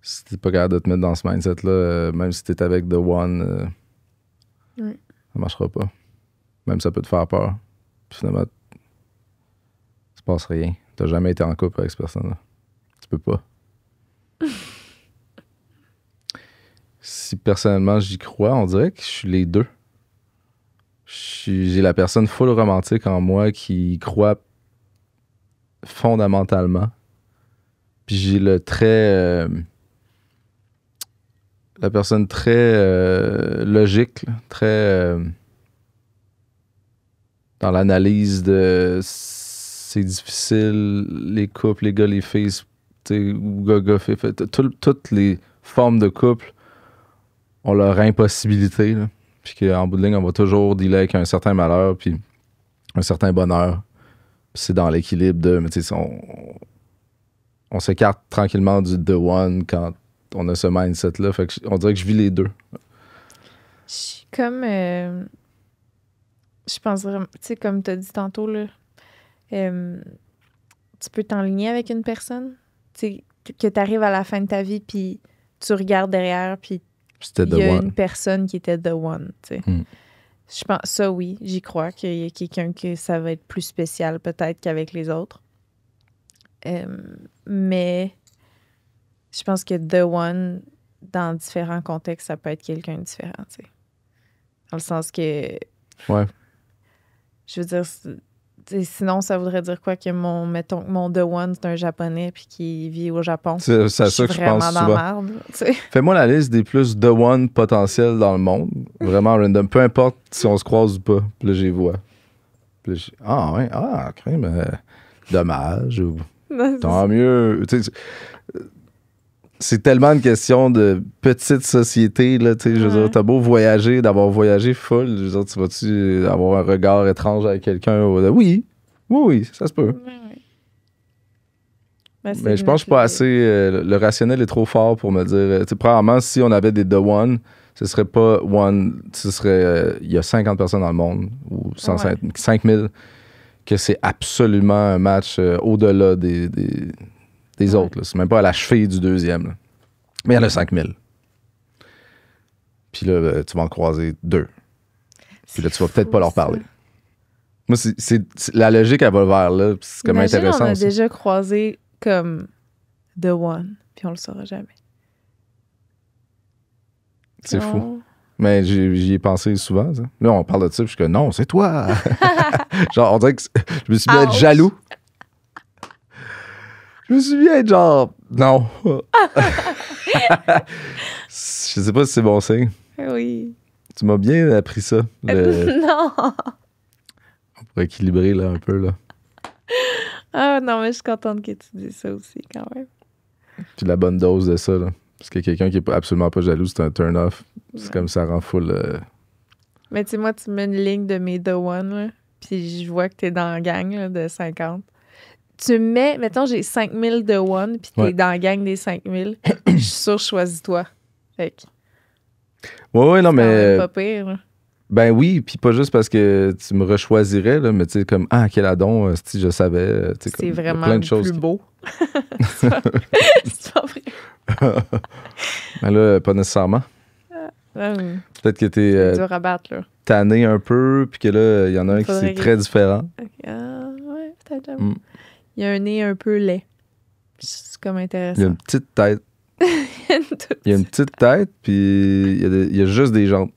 Si t'es pas capable de te mettre dans ce mindset-là, même si t'es avec The One, ça marchera pas. Même ça peut te faire peur. Puis finalement, il se passe rien. T'as jamais été en couple avec cette personne-là. Tu peux pas. Si personnellement j'y crois, on dirait que je suis les deux. J'ai la personne full romantique en moi qui y croit fondamentalement. Puis j'ai le très... la personne très logique, là, très... dans l'analyse de c'est difficile, les couples, les gars, les filles, ou gars, filles, toutes les formes de couple ont leur impossibilité, là. Puis qu'en bout de ligne, on va toujours dealer avec un certain malheur, puis un certain bonheur. Puis c'est dans l'équilibre de... Mais tu sais, on s'écarte tranquillement du The One quand on a ce mindset-là. Fait que on dirait que je vis les deux.
Je suis comme... je pense vraiment... Tu sais, comme tu as dit tantôt, là, tu peux t'enligner avec une personne. Tu sais, que tu arrives à la fin de ta vie, puis tu regardes derrière, puis il y a une personne qui était The One, tu sais. Je pense, ça oui, j'y crois qu'il y a quelqu'un que ça va être plus spécial peut-être qu'avec les autres. Mais je pense que The One, dans différents contextes, ça peut être quelqu'un de différent, tu sais. Dans le sens que...
Ouais.
Je veux dire... Sinon, ça voudrait dire quoi? Que mon The One, c'est un Japonais puis qui vit au Japon.
C'est ça que je pense souvent.
Merde,
fais-moi la liste des plus The One potentiels dans le monde. Vraiment random. Peu importe si on se croise ou pas. Puis là, j'y vois. Puis là, ouais. Ah, crème. Dommage. Ou, tant mieux. Tu sais, c'est tellement une question de petite société, là, tu sais, je veux dire, t'as beau voyager, d'avoir voyagé full, je veux dire, tu vas-tu avoir un regard étrange avec quelqu'un? Oui, ça se peut. Mais je pense que je suis pas assez... le rationnel est trop fort pour me dire... Tu sais, probablement, si on avait des The One, ce serait pas One... Ce serait... Il y a 50 personnes dans le monde, ou 5000, que c'est absolument un match au-delà des autres. Là. C'est même pas à la cheville du deuxième. Là. Mais il y en a 5000. Puis là, tu vas en croiser 2. Puis là, tu vas peut-être pas leur parler. Moi, c'est la logique, elle va vers là. C'est comme intéressant.
On a
aussi.
déjà croisé comme The One, puis on le saura jamais.
C'est fou. Mais j'y ai pensé souvent. Ça. Là, on parle de ça, puis je suis que non, c'est toi. Genre, on dirait que je me suis mis à être jaloux. Je me suis mis à être genre, non. Je sais pas si c'est bon signe.
Oui.
Tu m'as bien appris ça.
Non.
Pour équilibrer là, un peu. Là.
Ah non, mais je suis contente que tu dises ça aussi quand même.
Puis la bonne dose de ça. Là. Parce que quelqu'un qui est absolument pas jaloux, c'est un turn-off. C'est comme ça rend full...
Mais tu sais, moi, tu mets une ligne de mes The One, là, puis je vois que t'es dans la gang là, de 50. Tu mets, mettons, j'ai 5000 The One, puis t'es dans la gang des 5000. Je suis sûre, choisis-toi. Fait que...
Ouais, non, mais...
C'est pas pire, là.
Ben oui, puis pas juste parce que tu me rechoisirais, là, mais tu sais, comme, quel adon, si je savais.
C'est
comme,
vraiment
plein de
le
choses
plus beau. C'est pas vrai.
Ben là, pas nécessairement. Peut-être que t'es
dur à battre, là.
tanné un peu, puis que là, il y en a un qui c'est très différent.
Ouais, peut-être. Il y a un nez un peu laid. C'est comme intéressant.
Il y a une petite tête. Il y a une petite tête, puis il y a juste des jambes.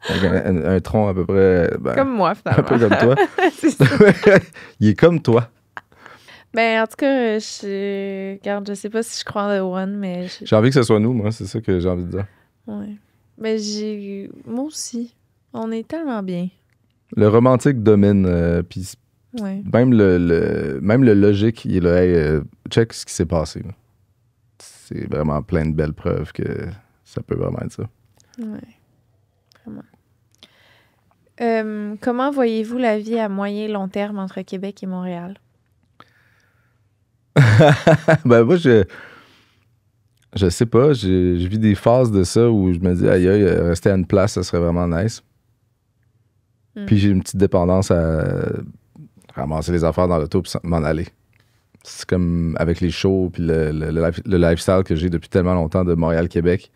Avec un tronc à peu près... Ben,
comme moi, finalement.
Un peu comme toi.
C'est ça.
Il est comme toi.
Ben, en tout cas, regarde, je sais pas si je crois en The One, mais...
J'ai envie que ce soit nous, moi. C'est ça que j'ai envie de dire.
Ouais. Mais moi aussi. On est tellement bien.
Le romantique domine, puis
Ouais.
même le logique, il est là, hey, check ce qui s'est passé. Là. C'est vraiment plein de belles preuves que ça peut vraiment être ça.
Ouais. Vraiment. Comment voyez-vous la vie à moyen et long terme entre Québec et Montréal?
Ben moi, je sais pas. Je vis des phases de ça où je me dis, aïe, aïe, rester à une place, ça serait vraiment nice. Puis j'ai une petite dépendance à ramasser les affaires dans l'auto puis m'en aller. C'est comme avec les shows puis le lifestyle que j'ai depuis tellement longtemps de Montréal-Québec.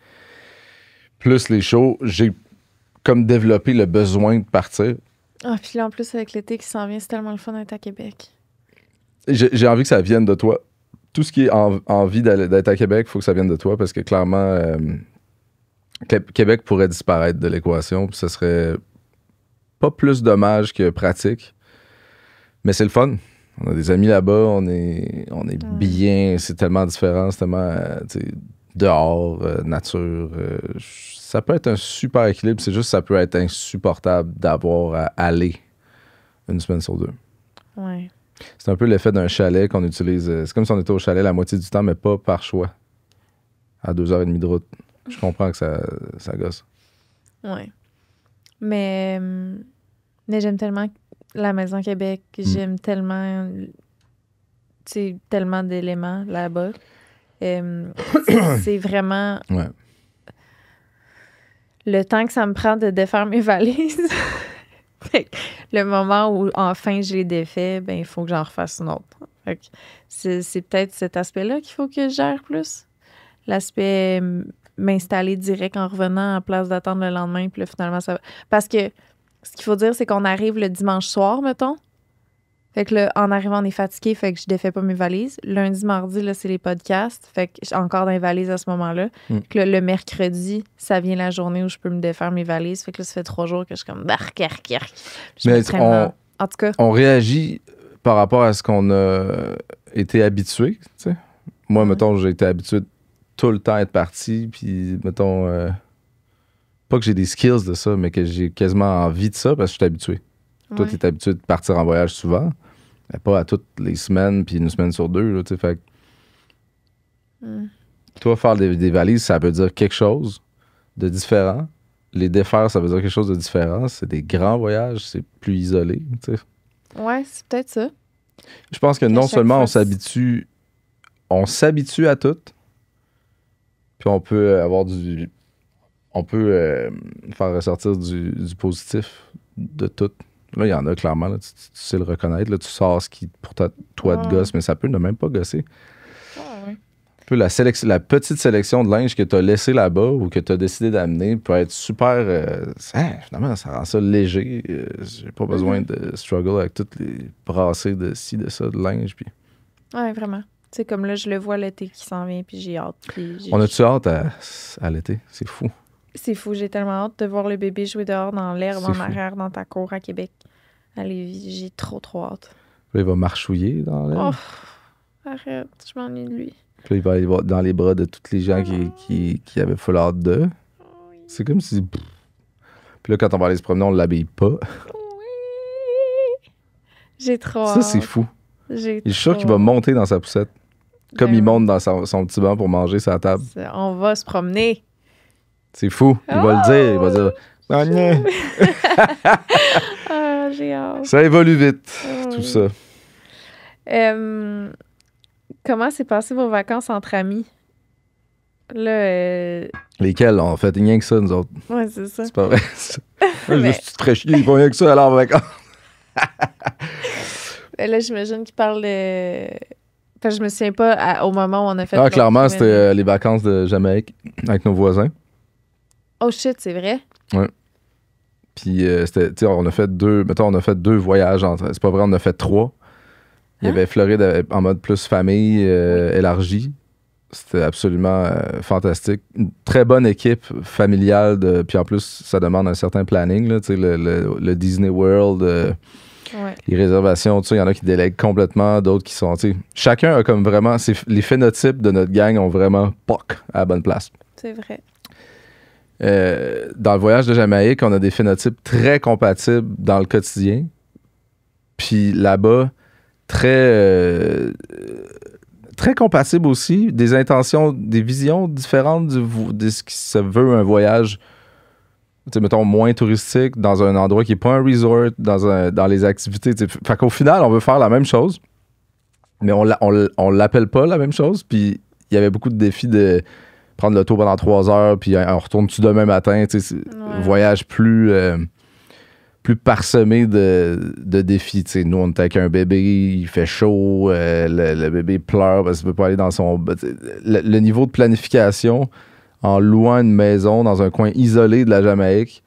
Plus les shows, j'ai comme développé le besoin de partir.
Ah, puis là, en plus, avec l'été qui s'en vient, c'est tellement le fun d'être à Québec.
J'ai envie que ça vienne de toi. Tout ce qui est envie d'être à Québec, il faut que ça vienne de toi parce que clairement, Québec pourrait disparaître de l'équation puis ce serait pas plus dommage que pratique. Mais c'est le fun. On a des amis là-bas, on est bien, c'est tellement différent, c'est tellement dehors, nature. Ça peut être un super équilibre, c'est juste que ça peut être insupportable d'avoir à aller une semaine sur 2.
Ouais.
C'est un peu l'effet d'un chalet qu'on utilise. C'est comme si on était au chalet la moitié du temps, mais pas par choix. À 2h30 de route. Je comprends que ça gosse.
Ouais. Mais j'aime tellement la Maison Québec. J'aime tellement... tellement d'éléments là-bas. C'est vraiment...
Ouais.
Le temps que ça me prend de défaire mes valises. Le moment où enfin je les défais, ben il faut que j'en refasse une autre. Fait que c'est peut-être cet aspect-là qu'il faut que je gère plus. L'aspect m'installer direct en revenant en place d'attendre le lendemain, puis là, finalement, ça va. Parce que ce qu'il faut dire, c'est qu'on arrive le dimanche soir, mettons. Fait que là, en arrivant, on est fatigué, fait que je défais pas mes valises. Lundi, mardi, là, c'est les podcasts. Fait que j'ai encore dans les valises à ce moment-là. Fait que là, le mercredi, ça vient la journée où je peux me défaire mes valises. Fait que là, ça fait 3 jours que je suis comme bark.
Mais
en tout cas,
on réagit par rapport à ce qu'on a été habitué, tu sais. Moi, mettons, j'ai été habitué de tout le temps être parti, puis mettons, pas que j'ai des skills de ça, mais que j'ai quasiment envie de ça parce que je suis habitué. Toi, t'es habitué de partir en voyage souvent, mais pas à toutes les semaines, puis une semaine sur 2, là, tu sais, fait toi, faire des valises, ça veut dire quelque chose de différent. Les défaire, ça veut dire quelque chose de différent. C'est des grands voyages, c'est plus isolé, tu sais.
Ouais, c'est peut-être ça.
Je pense que non seulement on s'habitue à tout, puis on peut avoir faire ressortir du positif de tout. Là, il y en a clairement, là, tu sais le reconnaître. Là, tu sors ce qui, pour toi, te gosse, mais ça peut ne même pas gosser. Un peu la petite sélection de linge que tu as laissé là-bas ou que tu as décidé d'amener peut être super... finalement, ça rend ça léger. J'ai pas besoin de struggle avec toutes les brassées de ci, de ça, de linge. Puis...
Ouais, vraiment. Tu sais, comme là, je le vois l'été qui s'en vient, puis j'ai hâte.
On a-tu hâte à l'été? C'est fou.
C'est fou, j'ai tellement hâte de voir le bébé jouer dehors dans l'herbe en arrière dans ta cour à Québec. À Lévis, j'ai trop hâte.
Puis il va marchouiller dans l'herbe.
Oh, arrête, je m'ennuie de lui.
Puis il va aller dans les bras de tous les gens qui avaient full hâte de. Oui. C'est comme si... Puis là, quand on va aller se promener, on l'habille pas.
Oui! J'ai trop hâte.
Ça, c'est fou. Il est sûr qu'il va monter dans sa poussette. Comme il monte dans son petit banc pour manger sa table.
On va se promener.
C'est fou. Il va le dire. Il va dire...
Ah, j'ai hâte.
Ça évolue vite, tout ça.
Comment s'est passé vos vacances entre amis? Là,
Lesquels? On fait rien que ça, nous autres.
Ouais, c'est ça.
C'est pas vrai. Je suis très chier. Ils font rien que ça alors en vacances.
Là, j'imagine qu'il parle de... Enfin, je me souviens pas au moment où on a fait...
Ah, clairement, c'était les vacances de Jamaïque avec nos voisins.
Oh shit, c'est vrai?
Ouais. Puis, c'était, tu sais, on a fait deux voyages. C'est pas vrai, on a fait 3. Il y avait Floride en mode plus famille élargie. C'était absolument fantastique. Une très bonne équipe familiale. Puis en plus, ça demande un certain planning. Là, tu sais, le Disney World, les réservations, il y en a qui délèguent complètement, d'autres qui sont... Tu sais, chacun a comme vraiment... Les phénotypes de notre gang ont vraiment POC à la bonne place.
C'est vrai.
dans le voyage de Jamaïque, on a des phénotypes très compatibles dans le quotidien. Puis là-bas, très compatibles aussi, des intentions, des visions différentes de ce qui se veut un voyage, tu sais, mettons, moins touristique, dans un endroit qui n'est pas un resort, dans les activités. Fait qu'au final, on veut faire la même chose, mais on l'appelle pas la même chose. Puis il y avait beaucoup de défis de prendre l'auto pendant 3 heures, puis on retourne-tu demain matin, tu sais, voyage plus parsemé de défis. Tu sais, nous, on était avec un bébé, il fait chaud, le bébé pleure parce qu'il ne peut pas aller dans son... Le niveau de planification en louant une maison dans un coin isolé de la Jamaïque,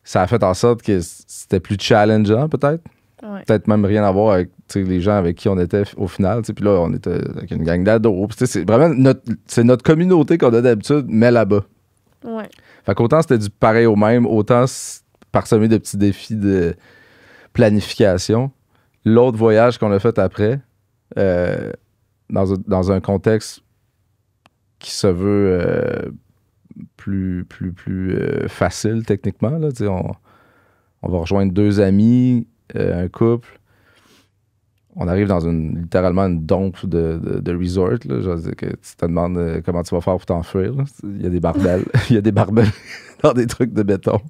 ça a fait en sorte que c'était plus challengeant, peut-être.
Ouais.
Peut-être même rien à voir avec les gens avec qui on était au final. Puis là, on était avec une gang d'ados. C'est vraiment notre communauté qu'on a d'habitude, mais là-bas.
Ouais.
Fait qu'autant c'était du pareil au même, autant parsemé de petits défis de planification. L'autre voyage qu'on a fait après, dans un contexte qui se veut plus facile techniquement, là, on va rejoindre 2 amis, un couple. On arrive dans littéralement une dompe de resort. Là. Je veux dire que tu te demandes comment tu vas faire pour t'enfuir. Là. Il y a des barbelles. Il y a des barbelles dans des trucs de béton.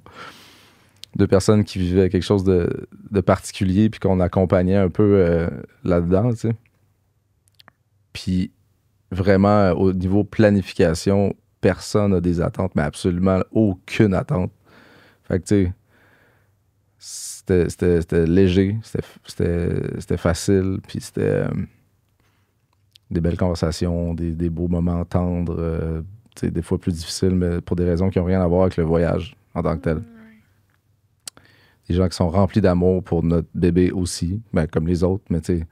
2 personnes qui vivaient quelque chose de particulier puis qu'on accompagnait un peu là-dedans. Tu sais. Puis vraiment, au niveau planification, personne n'a des attentes, mais absolument aucune attente. Fait que tu sais, c'était léger, c'était facile, puis c'était des belles conversations, des beaux moments tendres, des fois plus difficiles, mais pour des raisons qui n'ont rien à voir avec le voyage en tant que tel. Des gens qui sont remplis d'amour pour notre bébé aussi, ben, comme les autres, mais tu sais,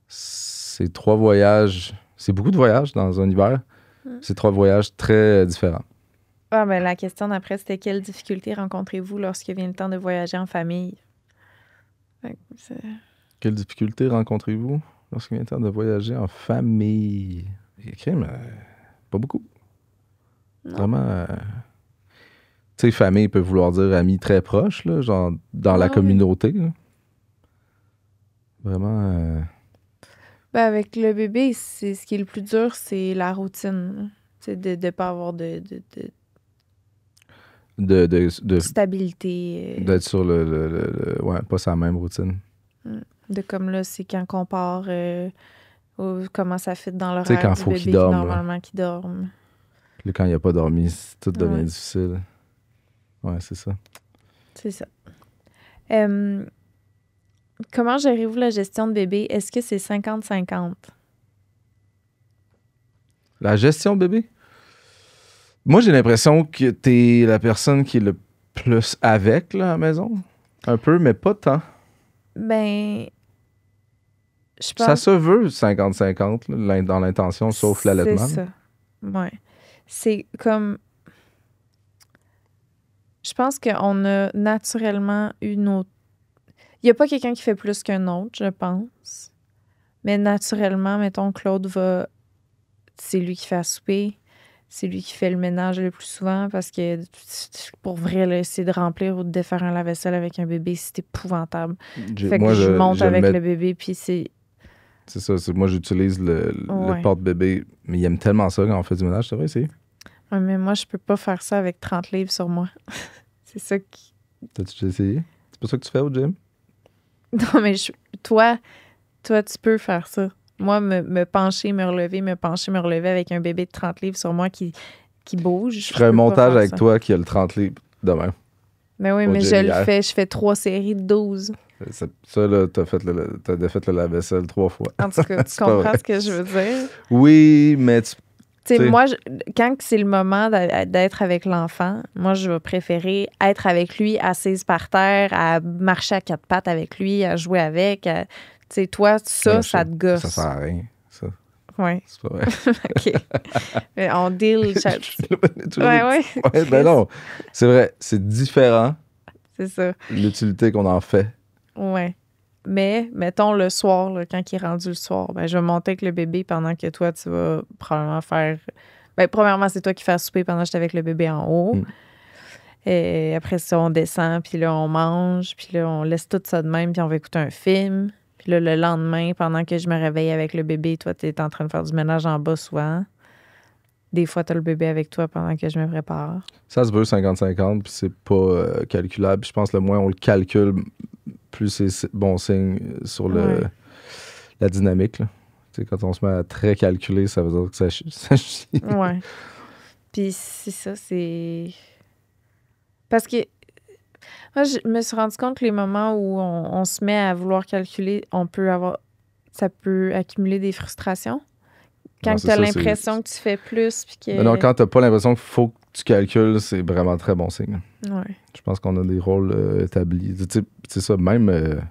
c'est 3 voyages, c'est beaucoup de voyages dans un hiver, c'est 3 voyages très différents.
Ah, ben, la question d'après, c'était quelles difficultés rencontrez-vous lorsque vient le temps de voyager en famille?
Quelles difficultés rencontrez-vous lorsque vient le temps de voyager en famille? Pas beaucoup.
Non.
Vraiment. Tu sais, famille peut vouloir dire amis très proches, là, genre dans la communauté. Là. Vraiment.
Ben, avec le bébé, c'est ce qui est le plus dur, c'est la routine. C'est de ne pas avoir de stabilité.
D'être sur ouais, pas sa même routine.
De comme là, c'est quand on part, comment ça fit dans
Tu sais,
l'horaire
quand
du
faut
bébé
qu'il dorme,
normalement qu'il dorme.
Puis quand il n'a pas dormi, tout devient
Ouais.
difficile. Ouais, c'est ça.
C'est ça. Comment gérez-vous la gestion de bébé? Est-ce que c'est 50-50?
La gestion de bébé? Moi, j'ai l'impression que t'es la personne qui est le plus avec là, à la maison. Un peu, mais pas tant.
Ben, je pense...
Ça se veut 50-50 là, dans l'intention, sauf l'allaitement.
C'est ça. Ouais. C'est comme... Je pense qu'on a naturellement eu nos... Il n'y a pas quelqu'un qui fait plus qu'un autre, je pense. Mais naturellement, mettons, Claude va... C'est lui qui fait à souper. C'est lui qui fait le ménage le plus souvent parce que, pour vrai, là, essayer de remplir ou de défaire un lave-vaisselle avec un bébé, c'est épouvantable. Fait que je monte avec le bébé, puis c'est...
C'est ça. Moi, j'utilise le porte-bébé, mais il aime tellement ça quand on fait du ménage. Ça va essayer?
Ouais, mais moi, je peux pas faire ça avec 30 livres sur moi. C'est ça qui...
T'as-tu déjà essayé? C'est pas ça que tu fais au gym?
Non, mais toi, tu peux faire ça. Moi, me pencher, me relever, me pencher, me relever avec un bébé de 30 livres sur moi qui bouge.
Je ferais un montage avec toi qui a le 30 livres demain.
Mais oui, mais je le fais. Je fais 3 séries de 12.
Ça, là, t'as défait le lave-vaisselle 3 fois.
En tout cas, tu comprends ce que je veux dire?
Oui, mais tu
sais, moi, quand c'est le moment d'être avec l'enfant, moi, je vais préférer être avec lui, assise par terre, à marcher à 4 pattes avec lui, à jouer avec. Tu sais, toi, ça te gosse.
Ça sert à rien, ça.
Oui.
C'est pas vrai.
OK. Mais on deal...
ouais, ben non. C'est vrai, c'est différent.
C'est ça.
L'utilité qu'on en fait.
Ouais. Mais, mettons, le soir, là, quand il est rendu le soir, ben, je vais monter avec le bébé pendant que toi, tu vas probablement faire Ben, premièrement, c'est toi qui fais à souper pendant que j'étais avec le bébé en haut. Et après ça, on descend, puis là, on mange, puis là, on laisse tout ça de même, puis on va écouter un film. Puis là, le lendemain, pendant que je me réveille avec le bébé, toi, tu es en train de faire du ménage en bas souvent. Des fois, tu as le bébé avec toi pendant que je me prépare.
Ça se veut 50-50, puis c'est pas calculable. Je pense que le moins on le calcule, plus c'est bon signe sur la dynamique. Là. Quand on se met à très calculer, ça veut dire que ça chie.
Ouais. Puis c'est ça, c'est... Parce que moi, je me suis rendu compte que les moments où on se met à vouloir calculer, ça peut accumuler des frustrations. Quand tu as l'impression que tu fais plus. Puis que...
Non, quand tu n'as pas l'impression qu'il faut que tu calcules, c'est vraiment très bon signe.
Ouais.
Je pense qu'on a des rôles établis. C'est ça, même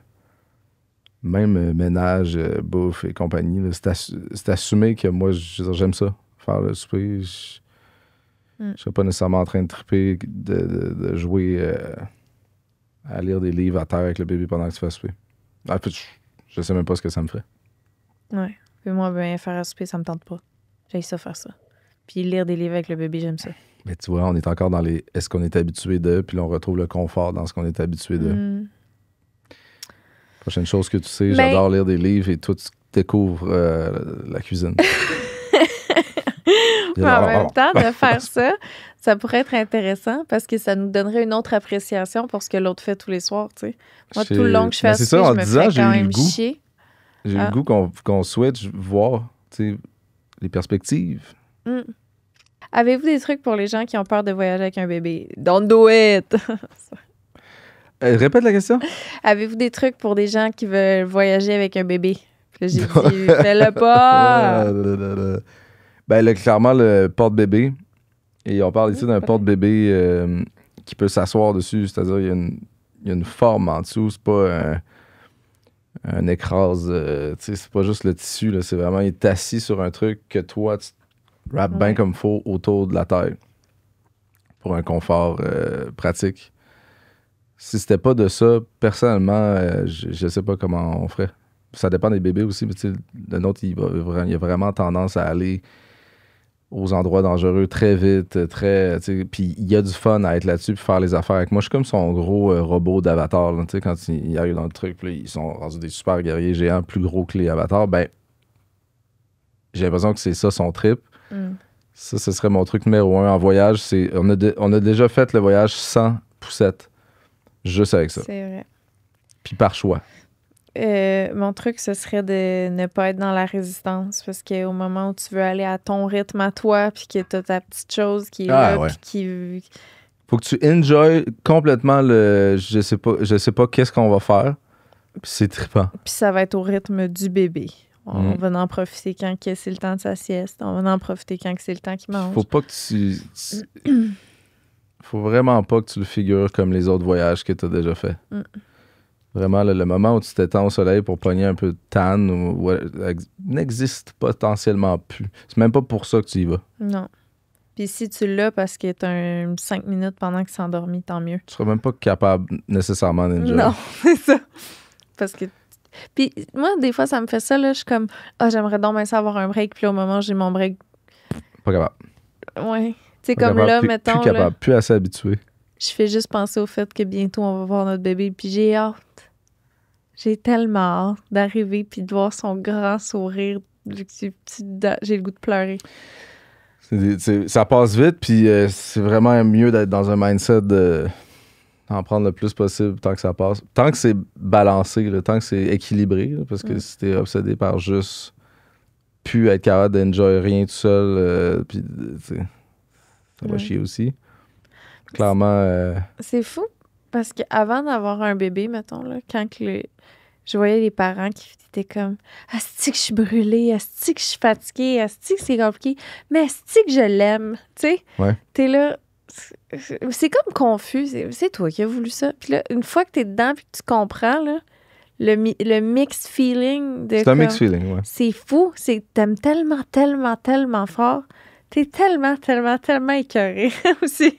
ménage, bouffe et compagnie, là, c'est assumé que moi, j'aime ça, faire le souper. Je ne serais pas nécessairement en train de triper, de jouer à lire des livres à terre avec le bébé pendant que tu fais souper. En fait, je sais même pas ce que ça me ferait.
Ouais. Puis moi, ben, faire à souper, ça me tente pas. J'aime ça faire ça. Puis lire des livres avec le bébé, j'aime ça.
Mais tu vois, on est encore dans les est-ce qu'on est habitué de, puis là, on retrouve le confort dans ce qu'on est habitué de. Prochaine chose que tu sais, j'adore lire des livres et toi, tu découvres la cuisine.
Mais en même temps, de faire ça, ça pourrait être intéressant parce que ça nous donnerait une autre appréciation pour ce que l'autre fait tous les soirs, tu sais. Moi, tout le long que je fais à souper, je me fais quand même chier.
J'ai eu le goût qu'on souhaite voir les perspectives.
Avez-vous des trucs pour les gens qui ont peur de voyager avec un bébé? Don't do it!
Répète la question.
Avez-vous des trucs pour des gens qui veulent voyager avec un bébé? Puis là, j'ai dit, fais-le pas!
Ben là, clairement, le porte-bébé. Et on parle ici d'un porte-bébé qui peut s'asseoir dessus. C'est-à-dire, il y a une forme en dessous. C'est pas un écrase. C'est pas juste le tissu. Là, c'est vraiment, il est assis sur un truc que toi, tu wrappes bien comme il faut autour de la taille. Pour un confort pratique. Si c'était pas de ça, personnellement, je sais pas comment on ferait. Ça dépend des bébés aussi, mais le nôtre, il a vraiment tendance à aller aux endroits dangereux très vite, puis il y a du fun à être là-dessus puis faire les affaires avec moi. Je suis comme son gros robot d'avatar, là, quand il arrive dans le truc, puis ils sont rendus des super guerriers géants plus gros que les avatars, ben j'ai l'impression que c'est ça son trip. Ça, ce serait mon truc numéro 1 en voyage. On a déjà fait le voyage sans poussette. Juste avec ça.
C'est vrai.
Puis par choix.
Mon truc, ce serait de ne pas être dans la résistance parce qu'au moment où tu veux aller à ton rythme à toi puis que tu as ta petite chose qui est là puis qui...
Faut que tu enjoy complètement le... Je sais pas qu'est-ce qu'on va faire. Puis c'est trippant.
Puis ça va être au rythme du bébé. On va en profiter quand c'est le temps de sa sieste. On va en profiter quand c'est le temps qu'il mange.
Faut pas que tu... Faut vraiment pas que tu le figures comme les autres voyages que tu as déjà fait. Vraiment, le moment où tu t'étends au soleil pour pogner un peu de tan n'existe potentiellement plus. C'est même pas pour ça que tu y vas.
Non. Puis si tu l'as parce que tu as 5 minutes pendant qu'il s'est endormi, tant mieux.
Tu seras même pas capable nécessairement d'enjoy.
Non, c'est ça. Parce que... Puis moi, des fois, ça me fait ça, là. Je suis comme, j'aimerais donc bien ça avoir un break. Puis là, au moment où j'ai mon break...
Pas capable.
Ouais. Tu sais, comme capable, là, mettons...
Plus capable, plus assez habitué.
Je fais juste penser au fait que bientôt, on va voir notre bébé. Puis j'ai hâte. J'ai tellement hâte d'arriver puis de voir son grand sourire. J'ai le goût de pleurer.
Ça passe vite, puis c'est vraiment mieux d'être dans un mindset d'en prendre le plus possible tant que ça passe. Tant que c'est balancé, là, tant que c'est équilibré, là, parce que si t'es obsédé par juste plus être capable d'enjoy rien tout seul, puis ça va chier aussi. Clairement...
C'est fou, parce qu'avant d'avoir un bébé, mettons, là, quand je voyais les parents qui étaient comme « Asti que je suis brûlée, asti que je suis fatiguée, asti que c'est compliqué, mais asti que je l'aime. » Tu sais, t'es là, c'est comme confus, c'est toi qui as voulu ça. Puis là, une fois que t'es dedans puis que tu comprends, là, le mixed feeling de...
C'est un mixed feeling, ouais.
C'est fou, t'aimes tellement, tellement, tellement fort. T'es tellement, tellement, tellement écœuré aussi.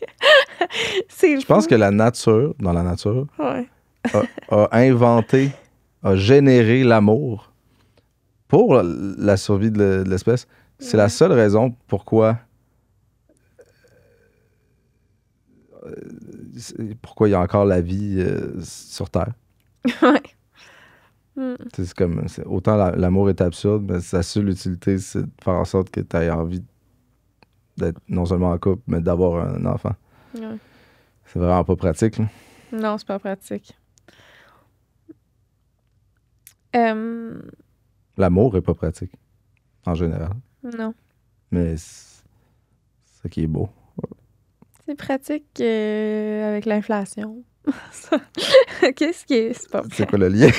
Je
pense que dans la nature, a inventé, a généré l'amour pour la survie de l'espèce. C'est la seule raison pourquoi pourquoi il y a encore la vie sur Terre.
Ouais.
C'est comme, autant l'amour est absurde, mais sa seule utilité, c'est de faire en sorte que tu aies envie d'être non seulement en couple, mais d'avoir un enfant.
Ouais.
C'est vraiment pas pratique. Là.
Non, c'est pas pratique.
L'amour est pas pratique, en général.
Non.
Mais c'est ça qui est beau.
C'est pratique avec l'inflation. Qu'est-ce qui est... C'est pas vrai.
C'est quoi le lien?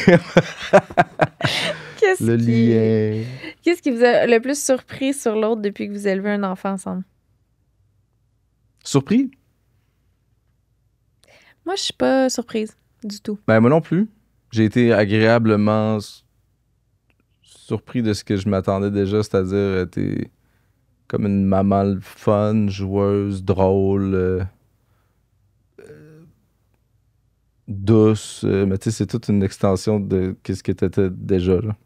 Qu'est-ce
Le
qui...
lien.
Qu'est-ce qui vous a le plus surpris sur l'autre depuis que vous élevez un enfant ensemble?
Surpris?
Moi, je suis pas surprise du tout.
Ben, moi non plus. J'ai été agréablement surpris de ce que je m'attendais déjà, c'est-à-dire t'es comme une maman fun, joueuse, drôle, douce. Mais tu sais, c'est toute une extension de ce que t'étais déjà, là.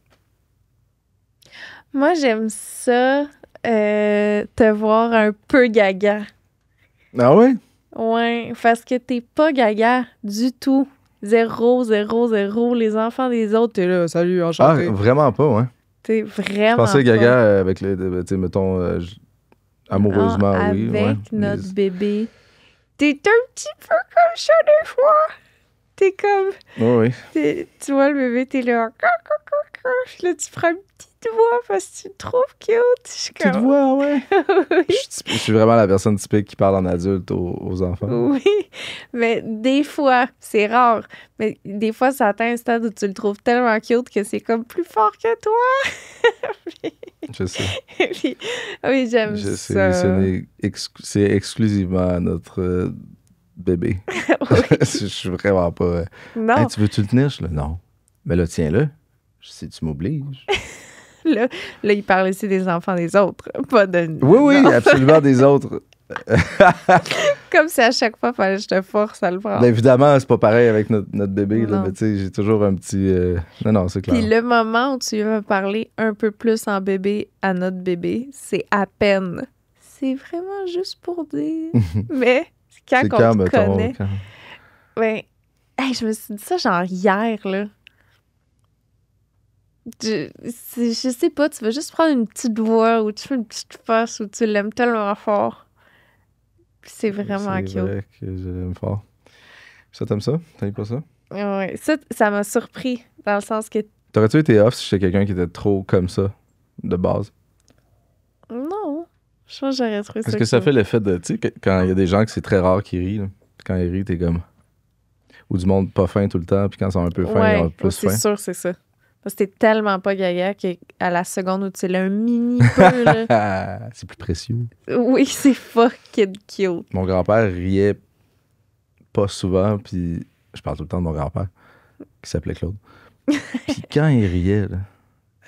Moi, j'aime ça, te voir un peu gaga.
Ah ouais?
Ouais, parce que t'es pas gaga du tout. 0, 0, 0. Les enfants des autres, t'es là, salut,
Ah,
enchanté.
vraiment pas, ouais.
T'es
Je
vraiment
pensais
pas.
gaga avec tu sais, mettons, amoureusement,
Ah,
oui.
avec
ouais.
notre bébé. T'es un petit peu comme ça des fois. T'es comme...
Oui, oui.
Tu vois le bébé, t'es là... Puis là, tu prends une petite voix parce que tu le trouves cute. Je suis
Tu te
comme...
vois, ouais.
Oui.
Je suis vraiment la personne typique qui parle en adulte aux enfants.
Oui, mais des fois, c'est rare, mais des fois, ça atteint un stade où tu le trouves tellement cute que c'est comme plus fort que toi.
Je sais.
Puis, oui, j'aime
Je
ça.
sais. C'est exclusivement notre bébé.
Oui.
Je suis vraiment pas...
Non,
Hey, tu veux-tu le tenir? Je suis là, non. Mais là, tiens-le. Je sais, tu m'obliges.
là, il parle ici des enfants des autres, pas de...
Oui,
Non.
absolument des autres.
Comme si à chaque fois, fallait que je te force à le prendre.
Ben, évidemment, c'est pas pareil avec notre bébé, là,
Non.
mais tu sais, j'ai toujours un petit... Non, c'est clair.
Puis le moment où tu vas parler un peu plus en bébé à notre bébé, c'est à peine. C'est vraiment juste pour dire. Mais quand
C'est
on
quand,
te
mettons,
connaît...
quand-
Ouais. Hey, je me suis dit ça genre hier, là. Je sais pas, tu veux juste prendre une petite voix ou tu fais une petite face ou tu l'aimes tellement fort. Puis c'est vraiment
C'est
cute.
vrai que je l'aime fort. Ça, t'aimes ça? T'aimes pas ça?
Ouais. Ça m'a surpris dans le sens que
T'aurais-tu été off si j'étais quelqu'un qui était trop comme ça, de base?
non, je pense que j'aurais trouvé ça
Est-ce que ça
cute.
fait l'effet de, tu sais, quand il y a des gens que c'est très rare qui rient, là, puis quand ils rient, t'es comme... Ou du monde pas fin tout le temps, puis quand ils sont un peu fins,
Ouais,
ils ont plus
c'est
faim.
sûr, c'est ça. Parce que t'es tellement pas gaga qu'à la seconde où tu l'as un mini peu, là.
Ah, c'est plus précieux.
Oui, c'est fucking cute.
Mon grand-père riait pas souvent, puis je parle tout le temps de mon grand-père, qui s'appelait Claude. Puis quand il riait, là,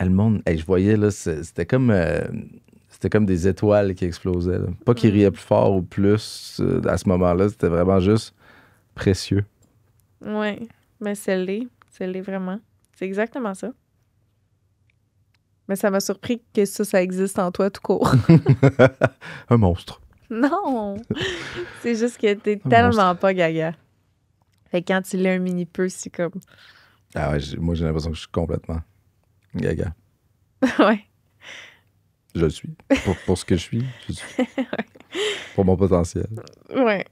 le monde, hey, je voyais, là, c'était comme des étoiles qui explosaient. Là. Pas qu'il riait plus fort ou plus à ce moment-là, c'était vraiment juste précieux.
Ouais, mais c'est l'est vraiment. C'est exactement ça. Mais ça m'a surpris que ça existe en toi tout court.
Un monstre.
Non! C'est juste que t'es
Un
tellement pas gaga. Fait que quand tu l'as un mini peu, c'est comme...
Ah ouais, moi j'ai l'impression que je suis complètement gaga.
Ouais.
Je le suis. Pour ce que je suis. Pour mon potentiel.
Ouais.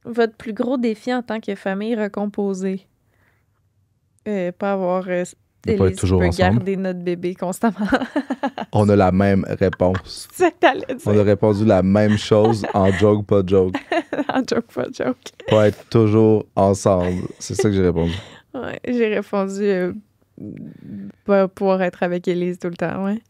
Votre plus gros défi en tant que famille recomposée? Pas avoir...
De pas être
Élise
toujours
peut
ensemble.
garder notre bébé constamment.
On a la même réponse.
C'est ça que t'allais
On a
dire.
répondu la même chose en joke, pas joke.
En joke, pas joke.
Pas être toujours ensemble. C'est ça que j'ai répondu.
Ouais, j'ai répondu pas pouvoir être avec Élise tout le temps, ouais.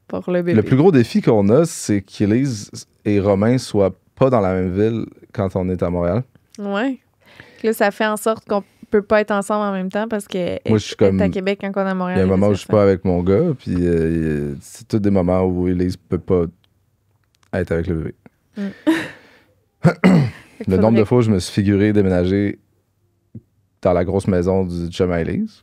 Pour le bébé.
Le plus gros défi qu'on a, c'est qu'Élise et Romain soient pas dans la même ville quand on est à Montréal.
Ouais. Là, ça fait en sorte qu'on peut pas être ensemble en même temps parce que
Moi, je suis comme...
est à Québec quand on est à Montréal.
Il y a un
et
moment où je suis
vice-versa.
pas avec mon gars, puis c'est tous des moments où Élise peut pas être avec le bébé.
Fait que
Le nombre
faudrait-
de fois où je me suis figuré déménager dans la grosse maison du chum à Élise.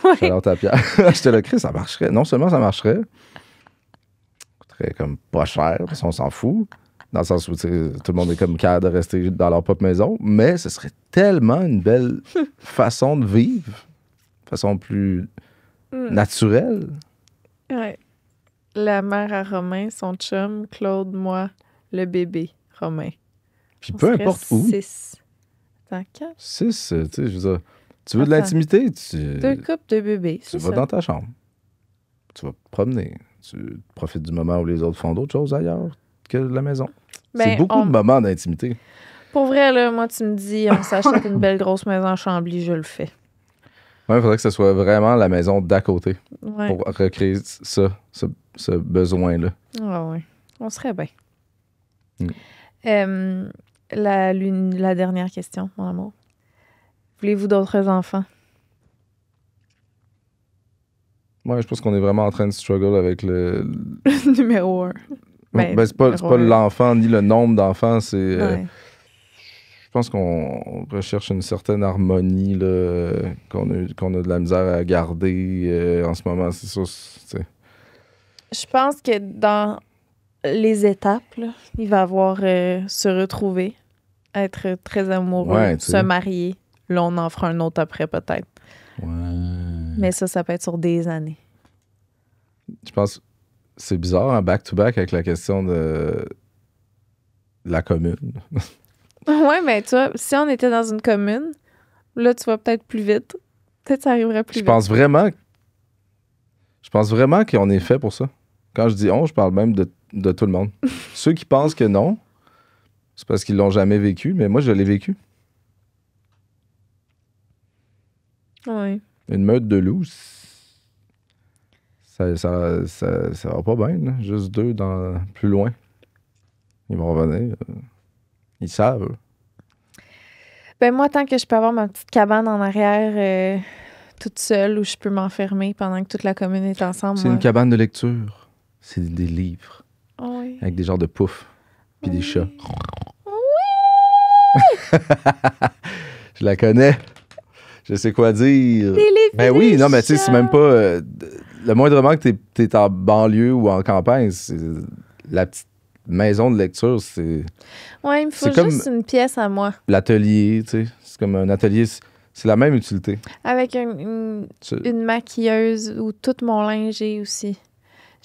Ouais.
Charlotte à Pierre. J'étais là, Chris, ça marcherait. Non seulement ça marcherait, ça coûterait comme pas cher, parce qu'on s'en fout, Dans le sens où tout le monde est comme capable de rester dans leur propre maison. Mais ce serait tellement une belle façon de vivre. Façon plus naturelle.
Ouais. La mère à Romain, son chum, Claude, moi, le bébé, Romain.
Puis peu importe où.
6. Attends, 4?
6, tu sais, je veux dire, tu veux de l'intimité,
Deux couples de bébés,
tu
c'est
vas
ça.
dans ta chambre. Tu vas te promener. Tu profites du moment où les autres font d'autres choses ailleurs que la maison.
Ben,
c'est beaucoup de moments d'intimité.
Pour vrai, là, moi, tu me dis, on s'achète une belle grosse maison à Chambly, je le fais.
Ouais, il faudrait que ce soit vraiment la maison d'à côté
Ouais.
pour recréer ça, ce besoin-là.
Ah ouais. On serait bien.
Mm.
La dernière question, mon amour. Voulez-vous d'autres enfants?
Ouais, je pense qu'on est vraiment en train de struggle avec le.
Numéro 1.
Ben, c'est pas l'enfant ni le nombre d'enfants, c'est.
Ouais.
Je pense qu'on recherche une certaine harmonie là, qu'on a de la misère à garder en ce moment. C'est ça.
Je pense que dans les étapes, là, il va avoir se retrouver, être très amoureux,
Ouais, tu sais.
se marier. Là, on en fera un autre après, peut-être.
Ouais.
Mais ça peut être sur des années.
Je pense que c'est bizarre, un back-to-back avec la question de la commune.
Ouais, mais tu vois, si on était dans une commune, là, tu vas peut-être plus vite. Peut-être ça arriverait plus
Je
vite.
pense vraiment qu'on est fait pour ça. Quand je dis on, je parle même de tout le monde. Ceux qui pensent que non, c'est parce qu'ils l'ont jamais vécu, mais moi, je l'ai vécu.
Oui.
Une meute de loups, ça va pas bien, là. Juste deux plus loin. Ils vont revenir. Ils savent. eux.
Ben moi, tant que je peux avoir ma petite cabane en arrière toute seule où je peux m'enfermer pendant que toute la commune est ensemble.
C'est
moi...
une cabane de lecture. C'est des livres.
Oh oui.
Avec des genres de poufs. Puis des chats. Je la connais. Je sais quoi dire. Ben oui, non, mais tu sais, c'est même pas... le moindrement que t'es en banlieue ou en campagne, c'est la petite maison de lecture, c'est...
Ouais, il me faut
c'est
juste une pièce à moi.
L'atelier, tu sais. C'est comme un atelier. C'est la même utilité.
Avec une maquilleuse où tout mon linge est aussi.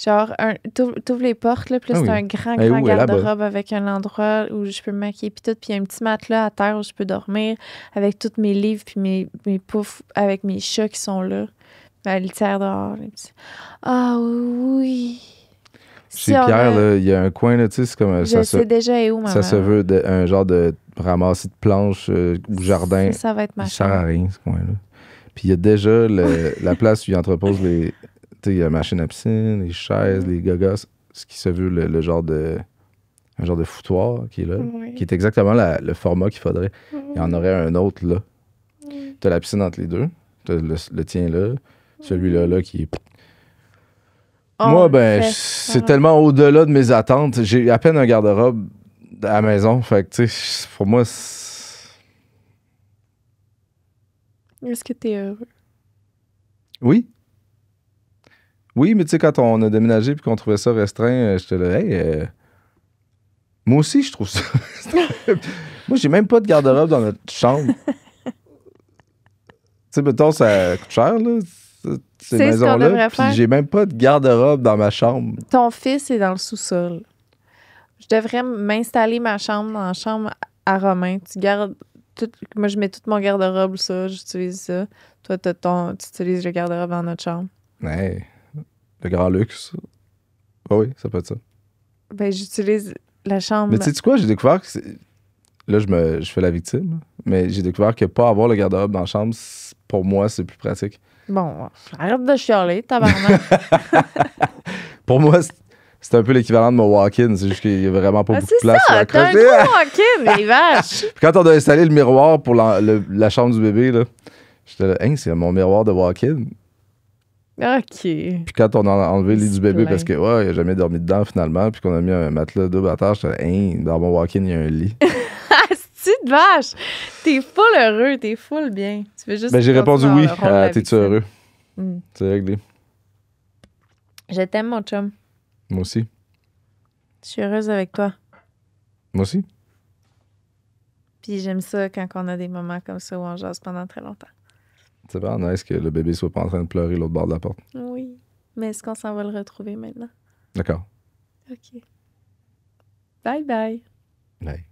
Genre, t'ouvres les portes, là, puis là, c'est un grand garde-robe avec un endroit où je peux me maquiller, puis tout. Puis il y a un petit matelas à terre où je peux dormir avec tous mes livres, puis mes poufs, avec mes chats qui sont là. La litière dehors. Les petits... Ah oui!
Chez Pierre, là, il y a un coin, là, tu sais, c'est comme...
Je sais déjà où, maman.
Ça se veut un genre de ramassis de planches ou jardin.
Ça va être ma chambre.
Ça sert à rien, ce coin-là. Puis il y a déjà la place où il entrepose les... Tu sais, il y a la machine à piscine, les chaises, les gogos, ce qui se veut un genre de foutoir qui est là, qui est exactement le format qu'il faudrait. Il y en aurait un autre là. T'as la piscine entre les deux. T'as le tien là. Celui-là qui est... Moi, ben, c'est tellement au-delà de mes attentes. J'ai à peine un garde-robe à la maison. Fait que, tu sais, pour moi,
Est-ce que t'es heureux?
Oui. Oui, mais tu sais, quand on a déménagé et qu'on trouvait ça restreint, j'étais là, hey, moi aussi, je trouve ça. Moi, j'ai même pas de garde-robe dans notre chambre. Tu sais, mettons, ça coûte cher, là, ces maisons-là. Puis j'ai même pas de garde-robe dans ma chambre.
Ton fils est dans le sous-sol. Je devrais m'installer ma chambre dans la chambre à Romain. Tu gardes tout. Moi, je mets tout mon garde-robe, ça. J'utilise ça. Toi, tu utilises le garde-robe dans notre chambre.
Hey, le grand luxe. Oh oui, ça peut être ça.
Ben, j'utilise la chambre.
Mais tu sais quoi, j'ai découvert que là, je fais la victime, mais j'ai découvert que pas avoir le garde-robe dans la chambre, pour moi, c'est plus pratique.
Bon, arrête de chialer, tabarnak.
Pour moi, c'est un peu l'équivalent de mon walk-in. C'est juste qu'il y a vraiment pas beaucoup de place
pour accrocher. C'est ça, t'as un gros walk-in, les vaches.
Puis quand on a installé le miroir pour la chambre du bébé, là, j'étais là, hey, c'est mon miroir de walk-in.
OK.
Puis quand on a enlevé le lit du bébé parce que, ouais, il a jamais dormi dedans finalement, puis qu'on a mis un matelas double à terre, j'étais là, hey, dans mon walk-in, il y a un lit.
C'est de vache! T'es full heureux, t'es full bien. Tu veux juste.
Ben, j'ai répondu oui à t'es-tu heureux? C'est réglé.
Je t'aime, mon chum.
Moi aussi.
Je suis heureuse avec toi.
Moi aussi.
Puis j'aime ça quand on a des moments comme ça où on jase pendant très longtemps.
C'est pas nice que le bébé soit pas en train de pleurer l'autre bord de la porte.
Oui. Mais est-ce qu'on s'en va le retrouver maintenant?
D'accord.
OK. Bye bye.
Bye.